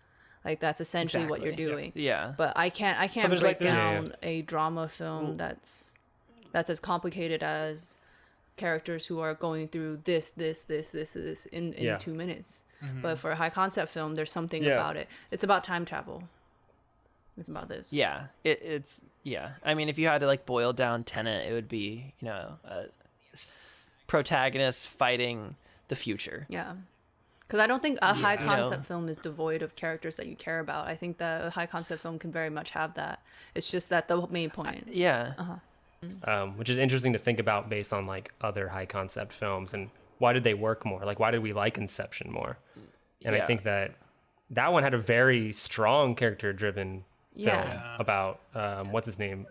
Like that's essentially what you're doing. Yeah. But I can't break down a drama film that's as complicated as characters who are going through this in 2 minutes. But for a high concept film, there's something about it. It's about time travel. It's about this. Yeah. It's I mean, if you had to like boil down Tenet, it would be, a protagonist fighting the future. Yeah. Because I don't think a high concept film is devoid of characters that you care about. I think that a high concept film can very much have that. It's just that the main point. Which is interesting to think about based on like other high concept films and why did they work more? Like why did we like Inception more? And I think that one had a very strong character driven film about what's his name?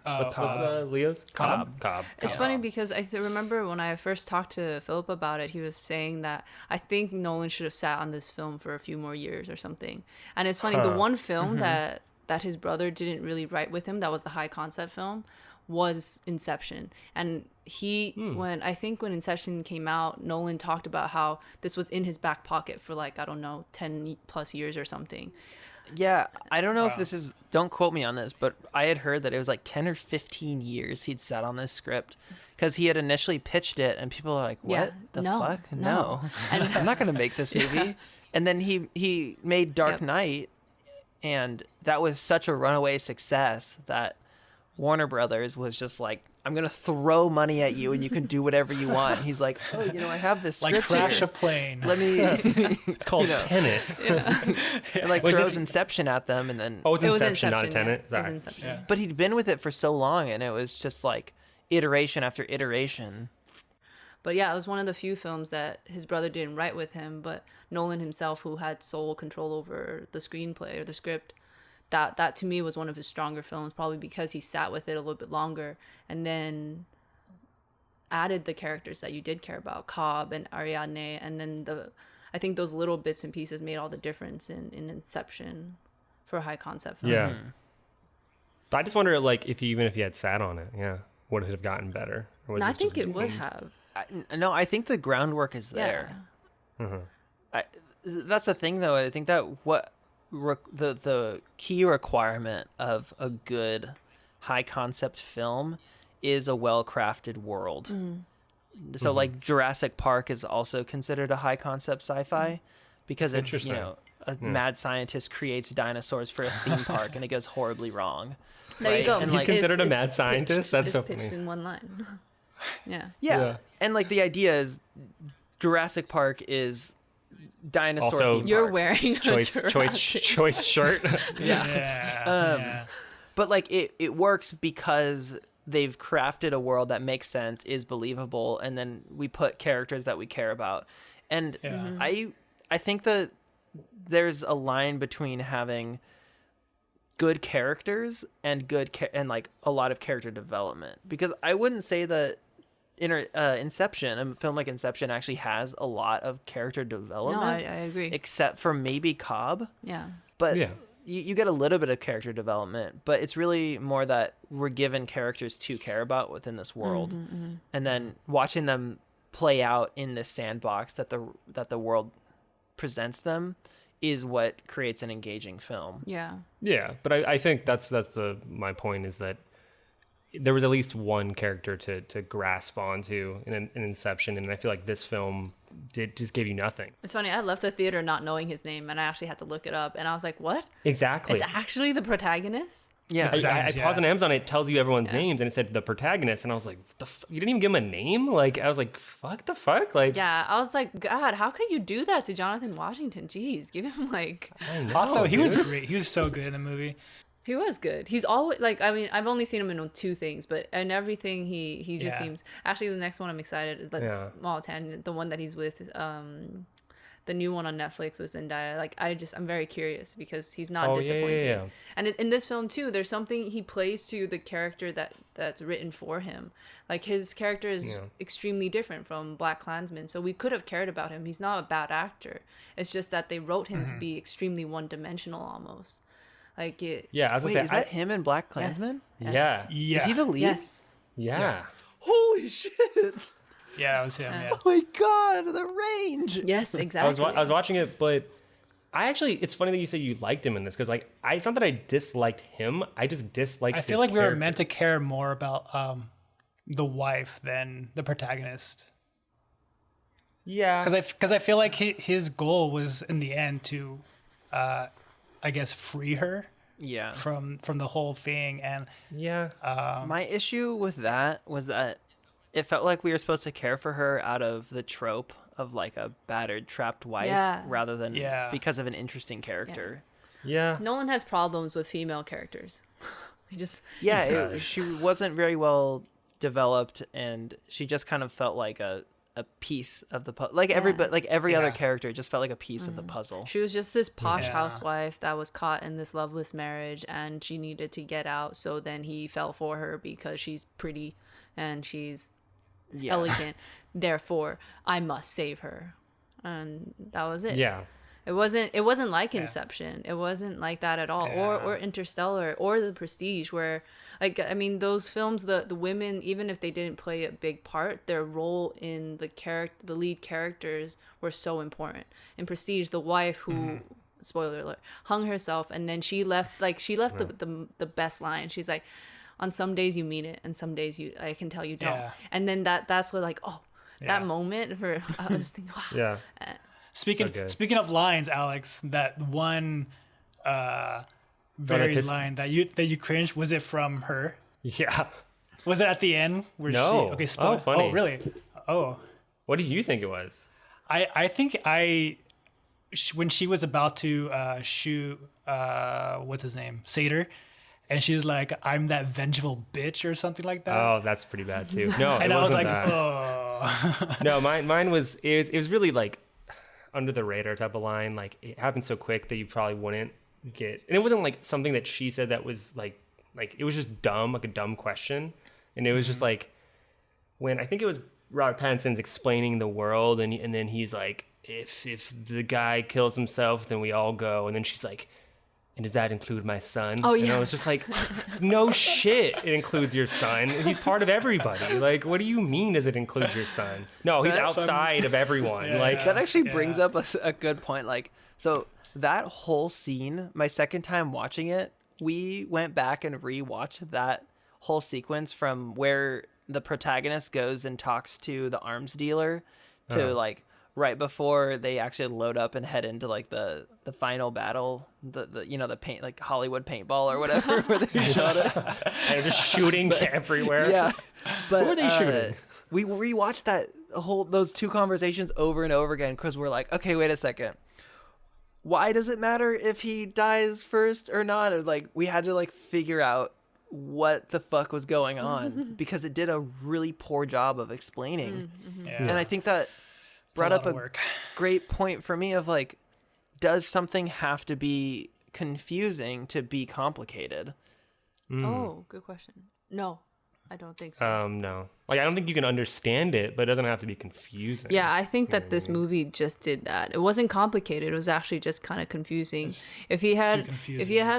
What's Leo's? Cobb. It's funny because I remember when I first talked to Phillip about it, he was saying that I think Nolan should have sat on this film for a few more years or something. And it's funny, the one film that his brother didn't really write with him, that was the high concept film, was Inception. And when Inception came out, Nolan talked about how this was in his back pocket for like, I don't know, 10 plus years or something. Yeah, I don't know if this is, don't quote me on this, but I had heard that it was like 10 or 15 years he'd sat on this script because he had initially pitched it and people were like, what the fuck? No. I'm not going to make this movie. And then he made Dark Knight, and that was such a runaway success that Warner Brothers was just like, I'm going to throw money at you and you can do whatever you want. He's like, I have this script like crash here. a plane. Let me... It's called Tenet. And like throws Inception at them and then... Oh, it was Inception, not a Tenet. It was Inception. Yeah. But he'd been with it for so long and it was just like iteration after iteration. But yeah, it was one of the few films that his brother didn't write with him, but Nolan himself, who had sole control over the screenplay or the script, that to me was one of his stronger films, probably because he sat with it a little bit longer and then added the characters that you did care about, Cobb and Ariadne, and then I think those little bits and pieces made all the difference in Inception for a high concept film. Yeah. But I just wonder, like, even if he had sat on it, would it have gotten better? Or was No, I this think just it would doomed? have. No, I think the groundwork is there. That's the thing, though. I think that the key requirement of a good high concept film is a well crafted world. So like Jurassic Park is also considered a high concept sci-fi because it's, you Interesting. know, a mad scientist creates dinosaurs for a theme park and it goes horribly wrong. There Right? you go. And, He's like, considered a It's mad scientist? pitched- That's it's so pitched funny. in one line. Yeah. Yeah. And like the idea is Jurassic Park is dinosaur Also- theme You're park. wearing a Jurassic. choice shirt. Yeah. But like it works because they've crafted a world that makes sense, is believable, and then we put characters that we care about. And I think that there's a line between having good characters and and like a lot of character development, because I wouldn't say that Inception, a film like Inception, actually has a lot of character No, development, I agree. except for maybe Cobb. Yeah. But Yeah. you get a little bit of character development, but it's really more that we're given characters to care about within this world, and then watching them play out in this sandbox that the world presents them is what creates an engaging film. Yeah. Yeah, but I think that's my point is that there was at least one character to grasp onto in Inception, and I feel like this film just gave you nothing. It's funny. I left the theater not knowing his name, and I actually had to look it up. And I was like, "What? Exactly. It's actually the protagonist?" Yeah. I paused on Amazon. It tells you everyone's names, and it said the protagonist, and I was like, "You didn't even give him a name?" Like I was like, "Fuck the fuck!" Like Yeah, I was like, God, how could you do that to Jonathan Washington? Jeez, give him like. I know, Also, he was dude. great. He was so good in the movie. He was good. He's always like, I mean, I've only seen him in two things, but in everything he just Yeah. seems. Actually, the next one I'm excited. That's small tangent. The one that he's with, the new one on Netflix with Zendaya. Like I'm very curious because he's not disappointing. yeah. And in this film too, there's something he plays to the character that's written for him. Like his character is extremely different from Black Klansman, so we could have cared about him. He's not a bad actor. It's just that they wrote him to be extremely one-dimensional almost. Like it. Yeah, I was Wait, gonna is say, that him in Black Klansman? Yes. Yeah, Yeah. Is he the lead? Yes. yeah. Holy shit! Yeah, that was him. Yeah. Oh my god, the range! Yes, exactly. I was watching it, but it's funny that you say you liked him in this because like it's not that I disliked him. I just disliked. I feel his like we were character. meant to care more about the wife than the protagonist. Yeah, Because I feel like his goal was in the end to, I guess, free her Yeah. from the whole thing. And yeah. My issue with that was that it felt like we were supposed to care for her out of the trope of like a battered, trapped wife Yeah. rather than Yeah. because of an interesting character. Yeah. Nolan has problems with female characters. He just Yeah, Exactly. she wasn't very well developed, and she just kind of felt like a piece of the puzzle. Like every other Yeah. character just felt like a piece of the puzzle. she was just this posh Yeah. housewife that was caught in this loveless marriage, and she needed to get out. So then he fell for her because she's pretty and she's Yeah. elegant. Therefore, I must save her, and that was it. Yeah. It wasn't like Inception. It wasn't like that at all. Or Interstellar or The Prestige, where like I mean those films, the women, even if they didn't play a big part, their role in the lead characters were so important. In Prestige, the wife who spoiler alert hung herself, and then she left the best line. She's like, on some days you mean it and some days I can tell you don't. Yeah. And then that's what like that Yeah. moment for I was thinking, wow. Yeah. Speaking good. of lines, Alex, that one very kiss- line that you cringed, was it from her? Yeah. Was it at the end where No. she? Okay, Oh, funny. Oh, really? Oh, What do you think it was? I think when she was about to shoot what's his name, Sater, and she was like, "I'm that vengeful bitch" or something like that. Oh, that's pretty bad too. No, and it I was wasn't like, that. "Oh." No, mine was it was really like under the radar type of line. Like it happened so quick that you probably wouldn't get. And it wasn't like something that she said that was like it was just dumb, like a dumb question. And it was just like when I think it was Robert Pattinson's explaining the world, and then he's like, if the guy kills himself, then we all go. And then she's like, and does that include my son? Oh, And I yeah. was just like, no shit, it includes your son. He's part of everybody. Like, what do you mean does it include your son? No, he's That's- outside of everyone. Yeah, like, That actually Yeah. brings up a good point. Like, so that whole scene, my second time watching it, we went back and rewatched that whole sequence from where the protagonist goes and talks to the arms dealer to like right before they actually load up and head into like the final battle, the you know, the paint, like Hollywood paintball or whatever, where they shot it. and they're just shooting everywhere. Yeah, but Who are they shooting? We rewatched those two conversations over and over again because we're like, okay, wait a second. Why does it matter if he dies first or not? Or, like, we had to like figure out what the fuck was going on because it did a really poor job of explaining. Yeah. And I think that It's brought lot up of a work. great point for me of like, does something have to be confusing to be complicated? Oh, good question. No, I don't think so. No. Like, I don't think you can understand it, but it doesn't have to be confusing. Yeah, I think that this movie just did that. It wasn't complicated. It was actually just kind of confusing. If he had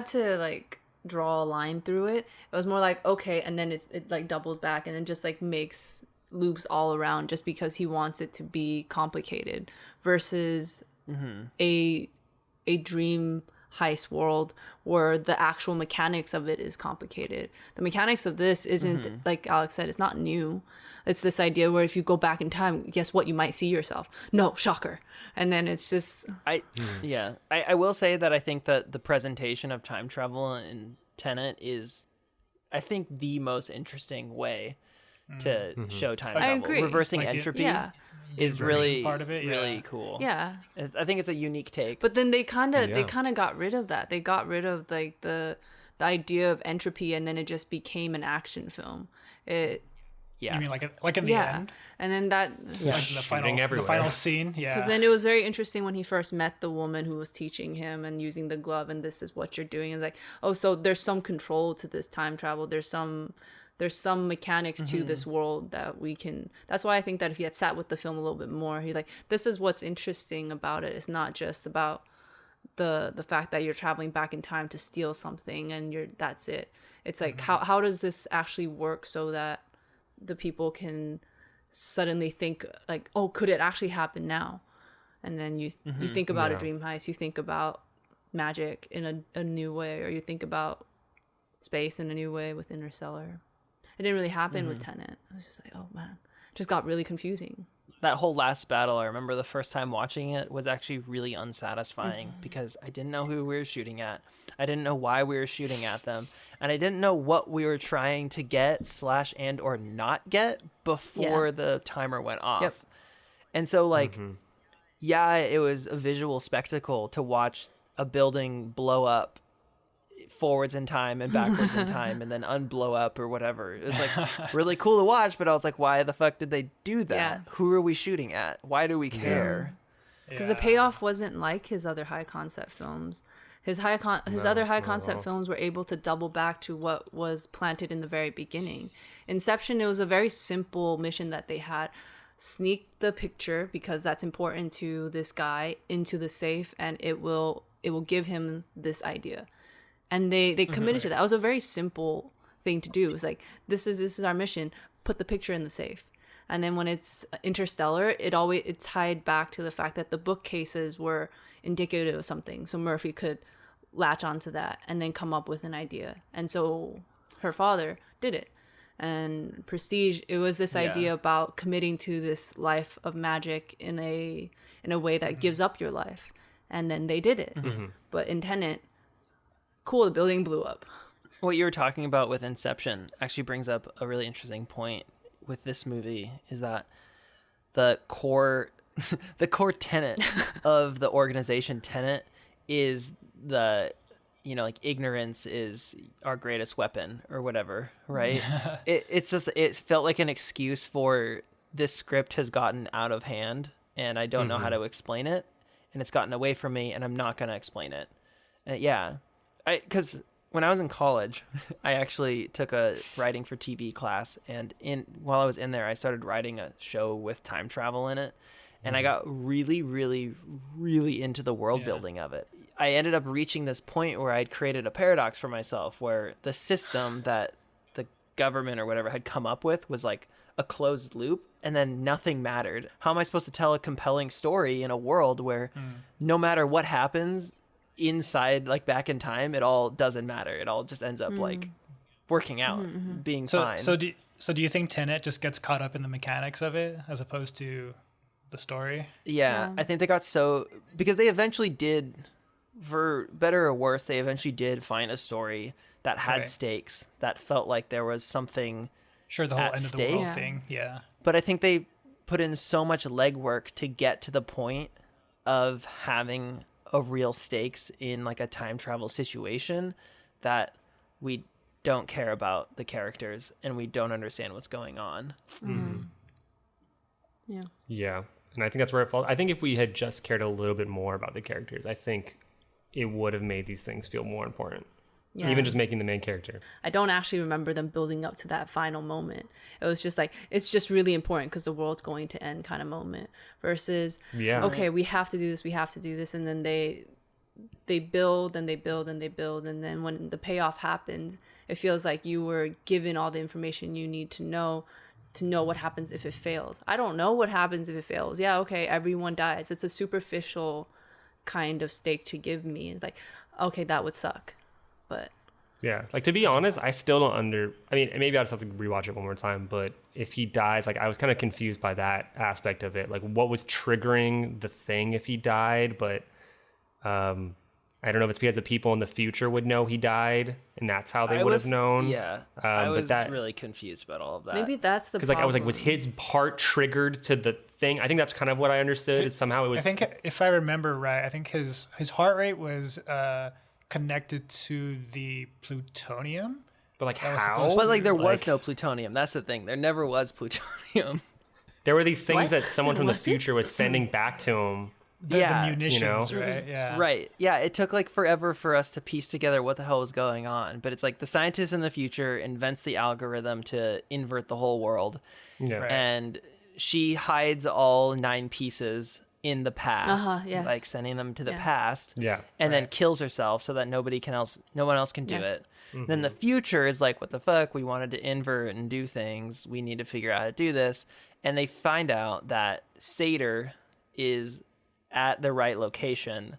to like draw a line through it, it was more like, okay, and then it like doubles back and then just like makes loops all around just because he wants it to be complicated versus a dream heist world where the actual mechanics of it is complicated. The mechanics of this isn't, like Alex said, it's not new. It's this idea where if you go back in time, guess what? You might see yourself. No, shocker. And then it's just... I will say that I think that the presentation of time travel in Tenet is, I think, the most interesting way to show time I travel. agree. Reversing Like entropy Yeah. is inversion really part of it, really yeah. cool. Yeah. I think it's a unique take. But then they kind of Yeah. got rid of that. They got rid of like the idea of entropy, and then it just became an action film. It yeah, You mean like in the end? and then that Like the Shooting the everywhere. final scene? Yeah. because then it was very interesting when he first met the woman who was teaching him and using the glove, and this is what you're doing. And like, oh, so there's some control to this time travel. There's some mechanics to this world that we can. That's why I think that if he had sat with the film a little bit more, he's like, this is what's interesting about it. It's not just about the fact that you're traveling back in time to steal something and that's it. It's like how does this actually work so that the people can suddenly think like, oh, could it actually happen now? And then you think about a dream heist, you think about magic in a new way, or you think about space in a new way with Interstellar. It didn't really happen with Tenet. I was just like, oh man, it just got really confusing. that whole last battle, I remember the first time watching it was actually really unsatisfying because I didn't know who we were shooting at. I didn't know why we were shooting at them. And I didn't know what we were trying to get / and or not get before the timer went off. Yep. And so like, yeah, it was a visual spectacle to watch a building blow up forwards in time and backwards in time and then unblow up or whatever. It was like really cool to watch, but I was like, why the fuck did they do that? Yeah. Who are we shooting at? Why do we care? Because the payoff wasn't like his other high concept films. His other high concept films were able to double back to what was planted in the very beginning. Inception, it was a very simple mission that they had. Sneak the picture, because that's important to this guy, into the safe, and it will give him this idea. And they committed to that. It was a very simple thing to do. It was like, this is our mission. Put the picture in the safe. And then when it's Interstellar, it tied back to the fact that the bookcases were indicative of something. So Murphy could latch onto that and then come up with an idea. And so her father did it. And Prestige, it was this idea about committing to this life of magic in a way that gives up your life. And then they did it. But in Tenet, cool, the building blew up. What you were talking about with Inception actually brings up a really interesting point with this movie, is that the core tenet of the organization Tenet is the, like, ignorance is our greatest weapon or whatever, right? It felt like an excuse for this script has gotten out of hand and I don't know how to explain it, and it's gotten away from me and I'm not going to explain it. Because when I was in college, I actually took a writing for TV class, and while I was in there, I started writing a show with time travel in it, and I got really, really, really into the world building of it. I ended up reaching this point where I'd created a paradox for myself, where the system that the government or whatever had come up with was like a closed loop, and then nothing mattered. How am I supposed to tell a compelling story in a world where no matter what happens inside, like back in time, it all doesn't matter. It all just ends up like working out, being fine. So do you think Tenet just gets caught up in the mechanics of it as opposed to the story? Yeah, I think they got because they eventually did, for better or worse, they eventually did find a story that had stakes, that felt like there was something Sure, the whole at end stake. of the world thing, yeah. But I think they put in so much legwork to get to the point of having a real stakes in like a time travel situation that we don't care about the characters and we don't understand what's going on. Yeah. And I think that's where it falls. I think if we had just cared a little bit more about the characters, I think it would have made these things feel more important. Yeah. Even just making the main character. I don't actually remember them building up to that final moment. It was just like, it's just really important because the world's going to end kind of moment versus, okay, we have to do this, we have to do this. And then they build and they build and they build. And then when the payoff happens, it feels like you were given all the information you need to know what happens if it fails. I don't know what happens if it fails. Yeah, okay, everyone dies. It's a superficial kind of stake to give me. It's like, okay, that would suck. But yeah, like to be honest, I still don't I mean, maybe I'll just have to rewatch it one more time, but if he dies, like I was kind of confused by that aspect of it. Like what was triggering the thing if he died, but I don't know if it's because the people in the future would know he died and that's how they would have known. Yeah. I was really confused about all of that. maybe that's the Because problem. like I was like, was his heart triggered to the thing? I think that's kind of what I understood. Is somehow it was. I think if I remember right, I think his heart rate was connected to the plutonium. But like was how? supposed But like there was no plutonium. That's the thing. There never was plutonium. There were these things What? that someone from the Was it? future was sending back to him. The munitions, you know? right? Yeah. Right. Yeah, it took like forever for us to piece together what the hell was going on. But it's like the scientist in the future invents the algorithm to invert the whole world. Yeah. Right. And she hides all 9 pieces in the past, yes. like sending them to the past. Yeah. And then kills herself so that no one else can do Yes. it. Then the future is like, what the fuck? We wanted to invert and do things. We need to figure out how to do this. And they find out that Sator is at the right location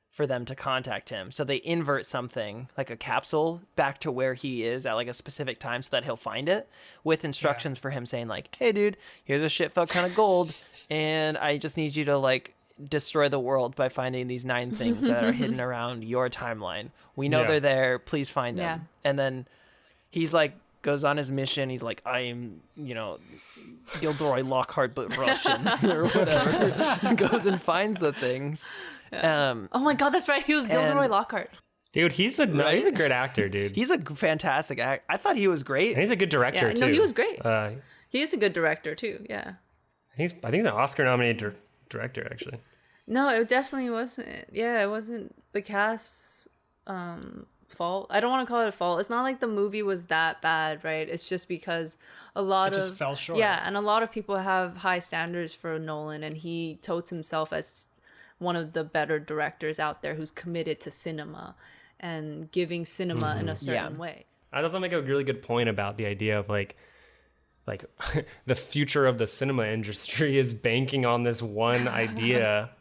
for them to contact him. So they invert something like a capsule back to where he is at like a specific time so that he'll find it with instructions for him saying like, hey dude, here's a shit fuck kind of gold. And I just need you to like destroy the world by finding these 9 things that are hidden around your timeline. We know they're there. Please find them. Yeah. And then he's like, goes on his mission. He's like, I am, Gilderoy Lockhart, but Russian or whatever. Goes and finds the things. Oh my god, that's right. He was Gilderoy Lockhart. Dude, he's a great actor, dude. He's a fantastic actor. I thought he was great. And he's a good director Yeah, too. no, he was great. I He is a good director too. Yeah. think he's an Oscar-nominated director, actually. No, it definitely wasn't. Yeah, it wasn't the cast's fault. I don't want to call it a fault. It's not like the movie was that bad, right? It's just because it just fell short. Yeah, and a lot of people have high standards for Nolan, and he totes himself as one of the better directors out there who's committed to cinema and giving cinema in a certain way. That does make a really good point about the idea of like the future of the cinema industry is banking on this one idea.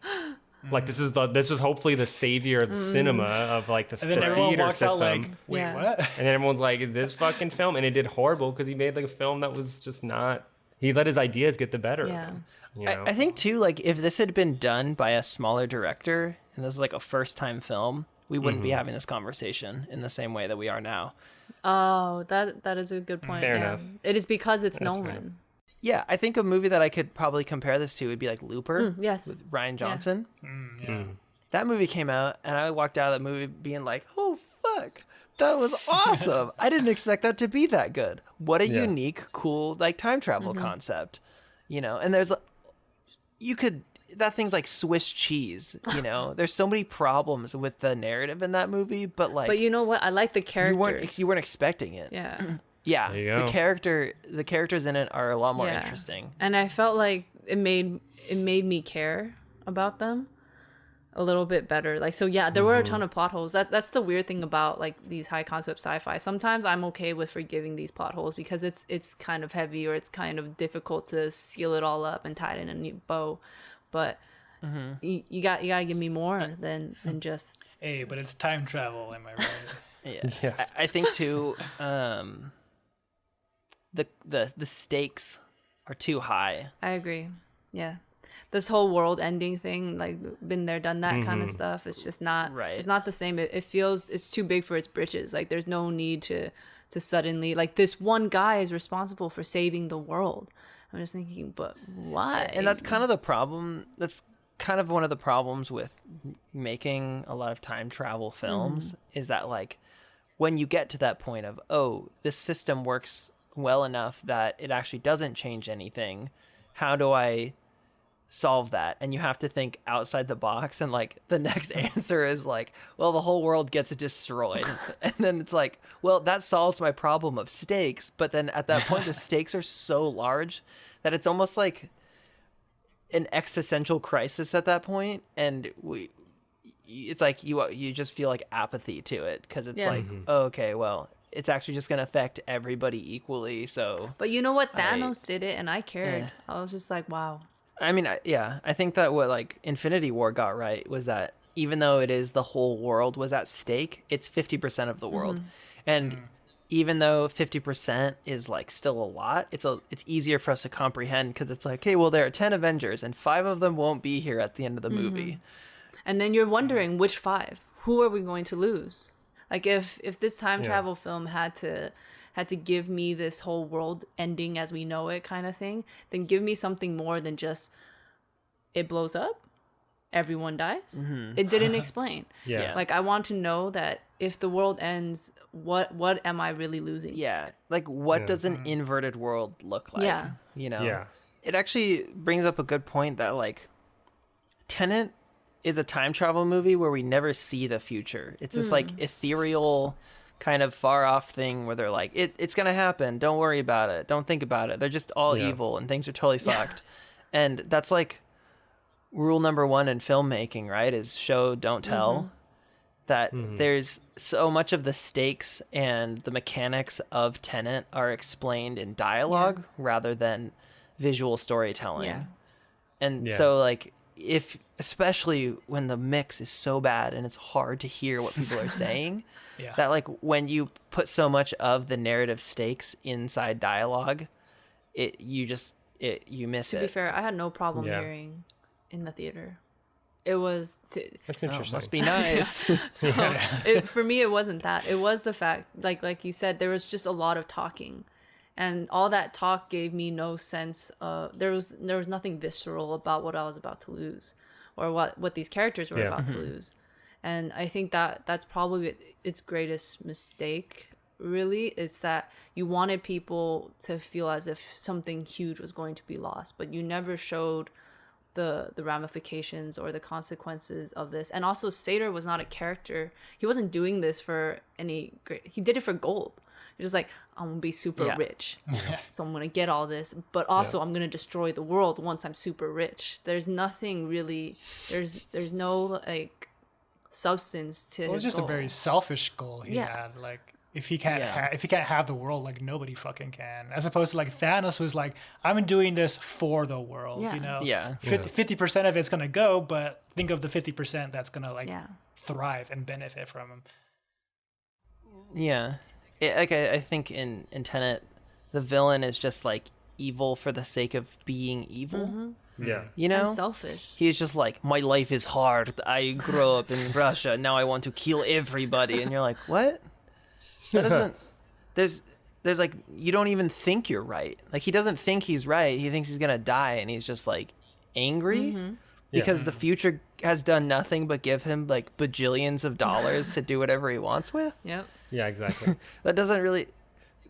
Like this was hopefully the savior of the cinema of like the, And then the everyone theater walks system. out like, wait, Yeah. what? And then everyone's like, this fucking film, and it did horrible because he made like a film that was just not. He let his ideas get the better of Yeah. him. You know? I think too, like if this had been done by a smaller director and this was like a first-time film, we wouldn't be having this conversation in the same way that we are now. Oh, that is a good point. Fair yeah. enough. It is because it's That's fair Nolan. Yeah, I think a movie that I could probably compare this to would be like Looper Yes. with Ryan Johnson. Yeah. That movie came out and I walked out of that movie being like, oh fuck, that was awesome. I didn't expect that to be that good. What a unique, cool like time travel concept. And there's that thing's like Swiss cheese, There's so many problems with the narrative in that movie, but like But you know what? I like the characters. you weren't expecting it. Yeah. Yeah, There you go. the characters in it are a lot more interesting. And I felt like it made me care about them. a little bit better. Like, so yeah, there were a ton of plot holes. That's the weird thing about like these high concept sci-fi. Sometimes I'm okay with forgiving these plot holes because it's kind of heavy, or it's kind of difficult to seal it all up and tie it in a neat bow. But you gotta give me more than just. Hey, but it's time travel, am I right? Yeah. I think too, the stakes are too high. I agree. Yeah. This whole world ending thing, like been there, done that kind of stuff. It's just not Right. It's not the same. It feels it's too big for its britches. Like there's no need to suddenly, like, this one guy is responsible for saving the world. I'm just thinking, but why? And that's kind of the problem. That's kind of one of the problems with making a lot of time travel films is that, like, when you get to that point of, oh, this system works well enough that it actually doesn't change anything, how do I solve that? And you have to think outside the box, and like the next answer is like, well, the whole world gets destroyed. And then it's like, well, that solves my problem of stakes, but then at that point the stakes are so large that it's almost like an existential crisis at that point, and it's like you just feel like apathy to it, because it's like, oh, okay, well, it's actually just going to affect everybody equally. So But you know what? Thanos did it, and I cared. I was just like, wow. I mean, I think that what like Infinity War got right was that even though it is the whole world was at stake, it's 50% of the world. And even though 50% is like still a lot, it's easier for us to comprehend, because it's like, hey, well, there are 10 Avengers and 5 of them won't be here at the end of the movie. And then you're wondering which 5? Who are we going to lose? Like if this time travel film had to give me this whole world ending as we know it kind of thing, then give me something more than just it blows up, everyone dies. It didn't explain. Like, I want to know that if the world ends, what am I really losing? Like, what does an inverted world look like? You know? Yeah. It actually brings up a good point that, like, Tenet is a time travel movie where we never see the future. It's this like ethereal kind of far off thing where they're like, it's gonna happen, don't worry about it, don't think about it, they're just all evil and things are totally fucked. And that's like rule number 1 in filmmaking, right? Is show, don't tell. That there's so much of the stakes and the mechanics of Tenet are explained in dialogue rather than visual storytelling. And so, like, if especially when the mix is so bad and it's hard to hear what people are saying, that like when you put so much of the narrative stakes inside dialogue, you miss it. To be fair, I had no problem hearing in the theater. It was That's interesting. Must be nice. For me, it wasn't that. It was the fact, like you said, there was just a lot of talking, and all that talk gave me no sense of, there was nothing visceral about what I was about to lose, or what these characters were about to lose. And I think that's probably its greatest mistake, really, is that you wanted people to feel as if something huge was going to be lost, but you never showed the ramifications or the consequences of this. And also, Sator was not a character. He wasn't doing this for any great, he did it for gold. He's just like, I'm gonna be super rich, so I'm gonna get all this, but also I'm gonna destroy the world once I'm super rich. There's nothing really, there's no like substance to It was his just goal. a very selfish goal he had. Like, if he can't have the world, like, nobody fucking can. As opposed to like Thanos was like, I'm doing this for the world. You know, 50% of it's gonna go, but think of the 50% that's gonna like thrive and benefit from him. I think in Tenet, the villain is just like evil for the sake of being evil. You know, and selfish. He's just like, my life is hard. I grew up in Russia. Now I want to kill everybody. And you're like, what? That doesn't. There's like, you don't even think you're right. Like, he doesn't think he's right. He thinks he's gonna die, and he's just like angry because the future has done nothing but give him like bajillions of dollars to do whatever he wants with. Yep. Yeah, exactly. That doesn't really.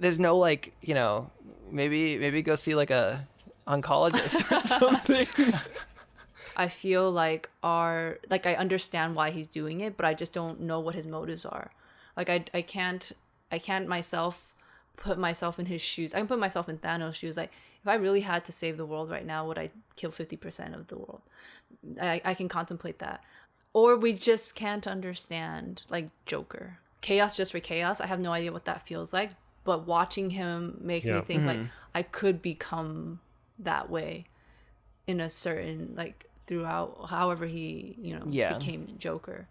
There's no like, you know, maybe go see like a oncologist or something. I feel like I understand why he's doing it, but I just don't know what his motives are. Like, I can't myself put myself in his shoes. I can put myself in Thanos' shoes. Like, if I really had to save the world right now, would I kill 50% of the world? I can contemplate that. or we just can't understand like Joker. Chaos just for chaos. I have no idea what that feels like, but watching him makes me think like I could become that way in a certain like throughout however he, became Joker.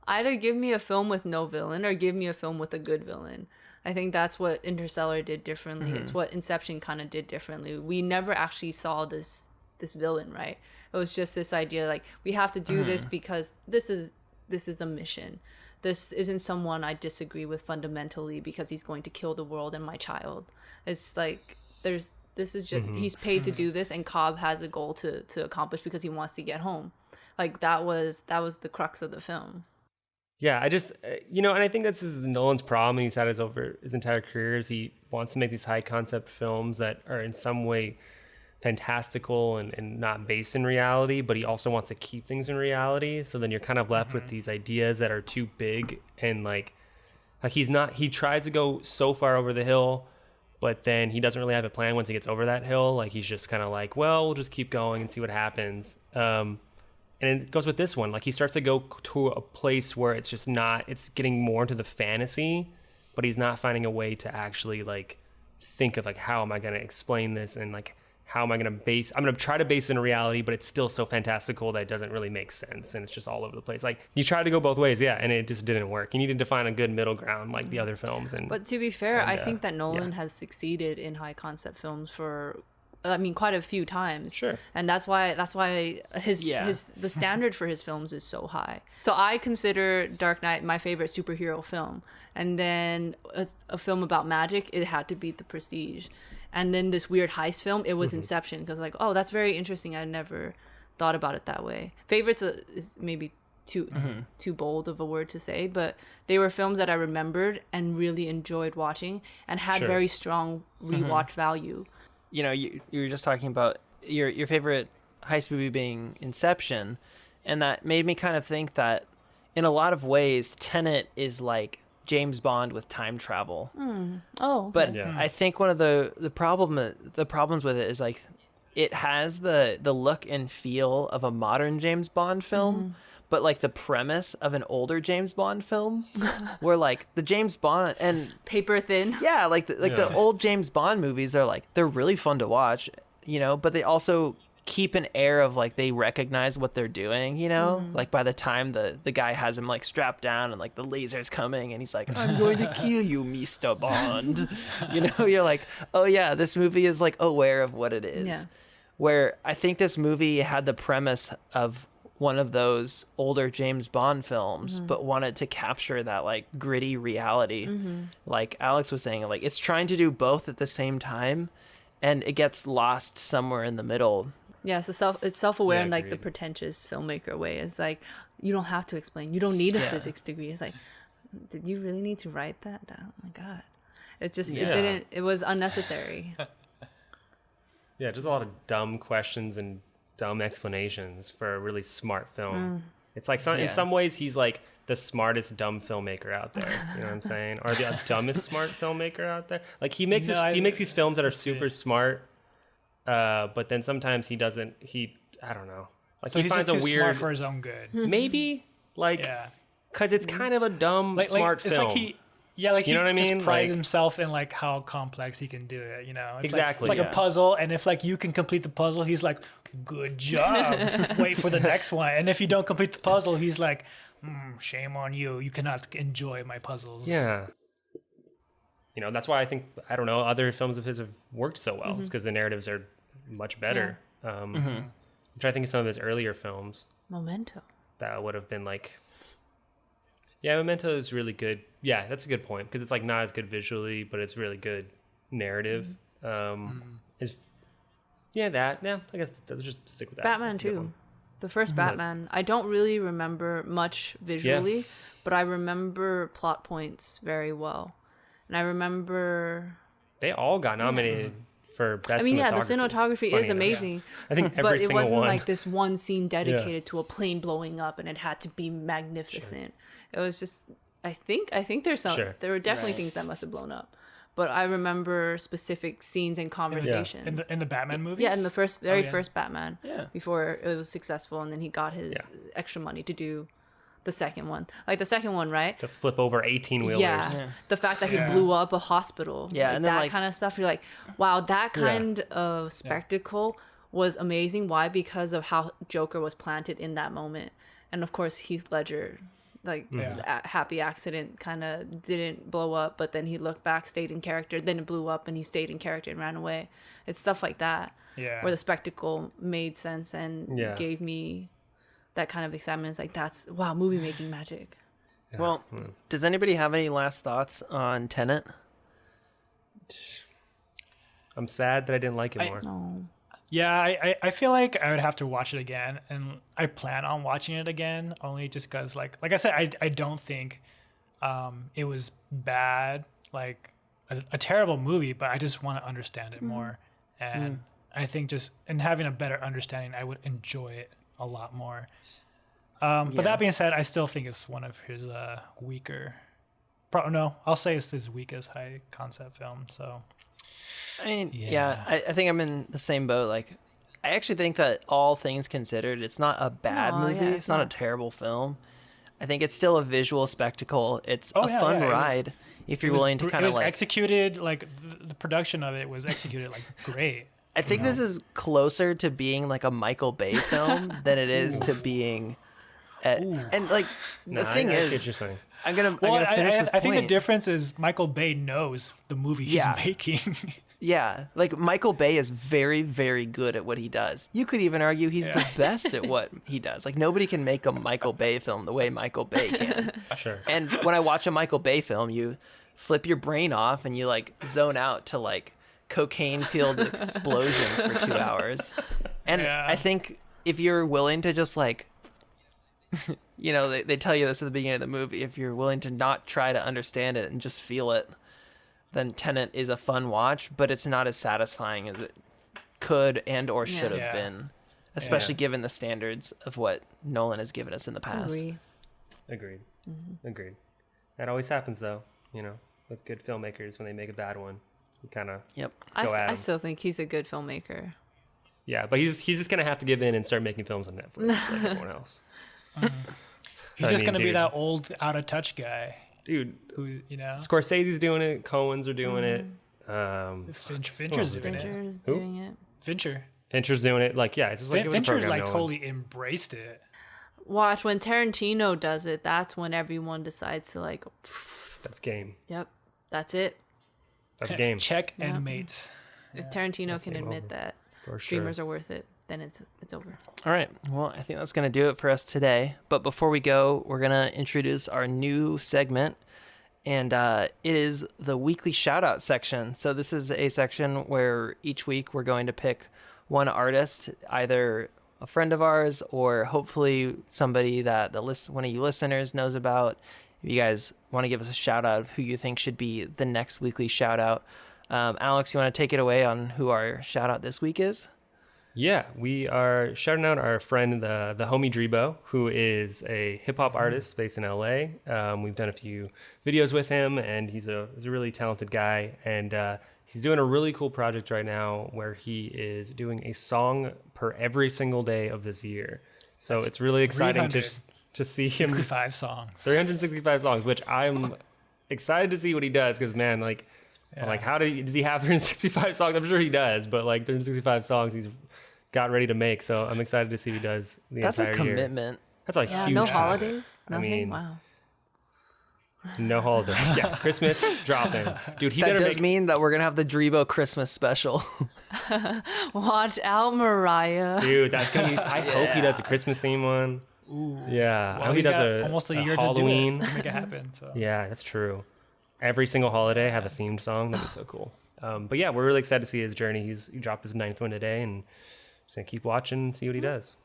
Either give me a film with no villain or give me a film with a good villain. I think that's what Interstellar did differently. It's what Inception kind of did differently. We never actually saw this villain, right? It was just this idea like we have to do this because this is a mission. This isn't someone I disagree with fundamentally because he's going to kill the world and my child. It's like this is just he's paid to do this, and Cobb has a goal to accomplish because he wants to get home. Like that was the crux of the film. Yeah, I just, and I think that's Nolan's problem, and he's had it over his entire career, is he wants to make these high concept films that are in some way fantastical and not based in reality, but he also wants to keep things in reality. So then you're kind of left with these ideas that are too big, and like he tries to go so far over the hill, but then he doesn't really have a plan once he gets over that hill. Like he's just kind of like, well, we'll just keep going and see what happens. And it goes with this one. Like he starts to go to a place where it's just not, it's getting more into the fantasy, but he's not finding a way to actually like think of like, how am I going to explain this? And like, how am I going to I'm going to try to base it in reality, but it's still so fantastical that it doesn't really make sense. And it's just all over the place. Like you tried to go both ways. Yeah. And it just didn't work. You needed to find a good middle ground like the other films. But to be fair, I think that Nolan has succeeded in high concept films for, quite a few times. Sure. And that's why the standard for his films is so high. So I consider Dark Knight my favorite superhero film. And then a film about magic, it had to be The Prestige. And then this weird heist film, it was Inception. Because like, oh, that's very interesting. I never thought about it that way. Favorites is maybe too bold of a word to say, but they were films that I remembered and really enjoyed watching and had very strong rewatch value. You were just talking about your favorite heist movie being Inception, and that made me kind of think that in a lot of ways Tenet is like James Bond with time travel. But I think one of the problems with it is like it has the look and feel of a modern James Bond film, but like the premise of an older James Bond film, where like the James Bond and paper thin. Yeah, the old James Bond movies are like they're really fun to watch, but they also keep an air of like they recognize what they're doing, like by the time the guy has him like strapped down and like the laser's coming and he's like, I'm going to kill you, Mr. Bond. You're like, oh yeah, this movie is like aware of what it is. Yeah. Where I think this movie had the premise of one of those older James Bond films, but wanted to capture that like gritty reality. Like Alex was saying, like it's trying to do both at the same time, and it gets lost somewhere in the middle. Yeah, so it's self-aware in like the pretentious filmmaker way. It's like you don't have to explain. You don't need a physics degree. It's like, did you really need to write that down? Oh my God, it just it was unnecessary. Yeah, just a lot of dumb questions and dumb explanations for a really smart film. It's like in some ways he's like the smartest dumb filmmaker out there. You know what I'm saying? Or the dumbest smart filmmaker out there. Like he makes these films that are super smart, but then sometimes he doesn't. I don't know. Like so he he's finds just too a weird smart for his own good. Maybe because it's kind of a dumb smart film. Like he you know what I mean? Just prides himself in like how complex he can do it. It's exactly. Like, it's like a puzzle, and if like you can complete the puzzle, he's like, "Good job." Wait for the next one, and if you don't complete the puzzle, he's like, "Shame on you. You cannot enjoy my puzzles." Yeah. That's why I don't know, other films of his have worked so well. It's because the narratives are much better. I'm trying to think of some of his earlier films. Memento. That would have been like. Yeah, Memento is really good. Yeah, that's a good point because it's like not as good visually, but it's really good narrative. I guess let's just stick with that. Batman too. The first Batman. I don't really remember much visually, but I remember plot points very well, and I remember they all got nominated for best. The cinematography is amazing. I think every but it single wasn't one. like this one scene dedicated to a plane blowing up, and it had to be magnificent. It was just, I think there's some. There were definitely things that must have blown up, but I remember specific scenes and conversations. In the Batman movies? Yeah, in the first Batman. Yeah. Before it was successful, and then he got his extra money to do the second one. Like the second one, right? To flip over 18-wheelers. Yeah. The fact that he blew up a hospital. Yeah, like and then, that like- kind of stuff. You're like, wow, that kind of spectacle was amazing. Why? Because of how Joker was planted in that moment. And of course, Heath Ledger, like happy accident, kind of didn't blow up, but then he looked back, stayed in character, then it blew up and he stayed in character and ran away. It's stuff like that. Yeah. Where the spectacle made sense and gave me that kind of excitement. It's like, that's, wow, movie making magic. Well, does anybody have any last thoughts on Tenet? I'm sad that I didn't like it more. No. Yeah, I feel like I would have to watch it again, and I plan on watching it again only just because, like I said, I don't think it was bad, like a terrible movie, but I just want to understand it more, and I think just in having a better understanding, I would enjoy it a lot more. But that being said, I still think it's one of his weaker. No, I'll say it's his weakest high concept film. So. I mean, I think I'm in the same boat. Like, I actually think that all things considered, it's not a bad movie. Yeah, it's not a terrible film. I think it's still a visual spectacle. It's a yeah, fun yeah, ride if you're willing to kind It of was like. executed, like the production of it was executed like great. I think this is closer to being like a Michael Bay film than it is to being. And like the thing I get is, you're saying. I'm gonna finish this point. I think the difference is Michael Bay knows the movie he's making. Yeah, like Michael Bay is very, very good at what he does. You could even argue he's the best at what he does. Like nobody can make a Michael Bay film the way Michael Bay can. Sure. And when I watch a Michael Bay film, you flip your brain off and you like zone out to like cocaine-filled explosions for 2 hours. And I think if you're willing to just like, you know, they tell you this at the beginning of the movie, if you're willing to not try to understand it and just feel it, then Tenet is a fun watch, but it's not as satisfying as it could and or should have been, especially given the standards of what Nolan has given us in the past. Agreed. Agreed. That always happens though, you know, with good filmmakers when they make a bad one. You kind of go at I him. still think he's a good filmmaker. Yeah, but he's just gonna have to give in and start making films on Netflix like everyone else. He's just gonna be that old, out of touch guy, dude. who Scorsese's doing it. Coen's are doing it. Fincher's doing it. Fincher's doing it. Fincher's doing it. Like, yeah, it's just like Fincher's like Nolan. totally embraced it. Watch when Tarantino does it. That's when everyone decides to like. That's game. Yep, that's it. That's game. Check and mate. If Tarantino can game admit over. that For sure. streamers are worth it, then it's over. All right. Well, I think that's going to do it for us today. But before we go, we're going to introduce our new segment. And it is the weekly shout out section. So this is a section where each week we're going to pick one artist, either a friend of ours or hopefully somebody that one of you listeners knows about. If you guys want to give us a shout out of who you think should be the next weekly shout out. Alex, you want to take it away on who our shout out this week is? Yeah, we are shouting out our friend, the homie Drebo, who is a hip hop artist based in LA. We've done a few videos with him, and he's a really talented guy. And he's doing a really cool project right now where he is doing a song per every single day of this year. So it's really exciting to see him. 65 songs. 365 songs, which I'm excited to see what he does because, man, like, I'm like, does he have 365 songs? I'm sure he does, but like 365 songs he's got ready to make. So I'm excited to see what he does the That's a entire year. commitment. That's a huge no commitment. holidays. Nothing. I mean, Wow. No holidays. Yeah, Christmas dropping, dude. He That better does mean that we're going to have the Drebo Christmas special. Watch out, Mariah. Dude, that's gonna be. I hope he does a Christmas theme one. Ooh. Yeah, I Well, hope he he's does got almost a year Halloween. to do it, to make it happen. So. Yeah, that's true. Every single holiday have a themed song. That'd be so cool. But yeah, we're really excited to see his journey. He dropped his 9th one today, and just gonna keep watching and see what he does.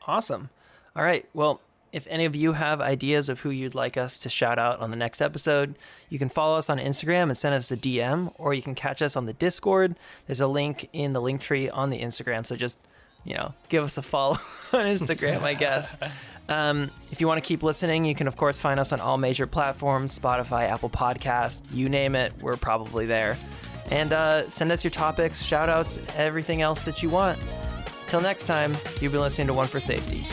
Awesome. All right. Well, if any of you have ideas of who you'd like us to shout out on the next episode, you can follow us on Instagram and send us a DM, or you can catch us on the Discord. There's a link in the link tree on the Instagram. So just, give us a follow on Instagram, I guess. If you want to keep listening, you can, of course, find us on all major platforms, Spotify, Apple Podcasts, you name it, we're probably there. And send us your topics, shout outs, everything else that you want. Till next time, you've been listening to One for Safety.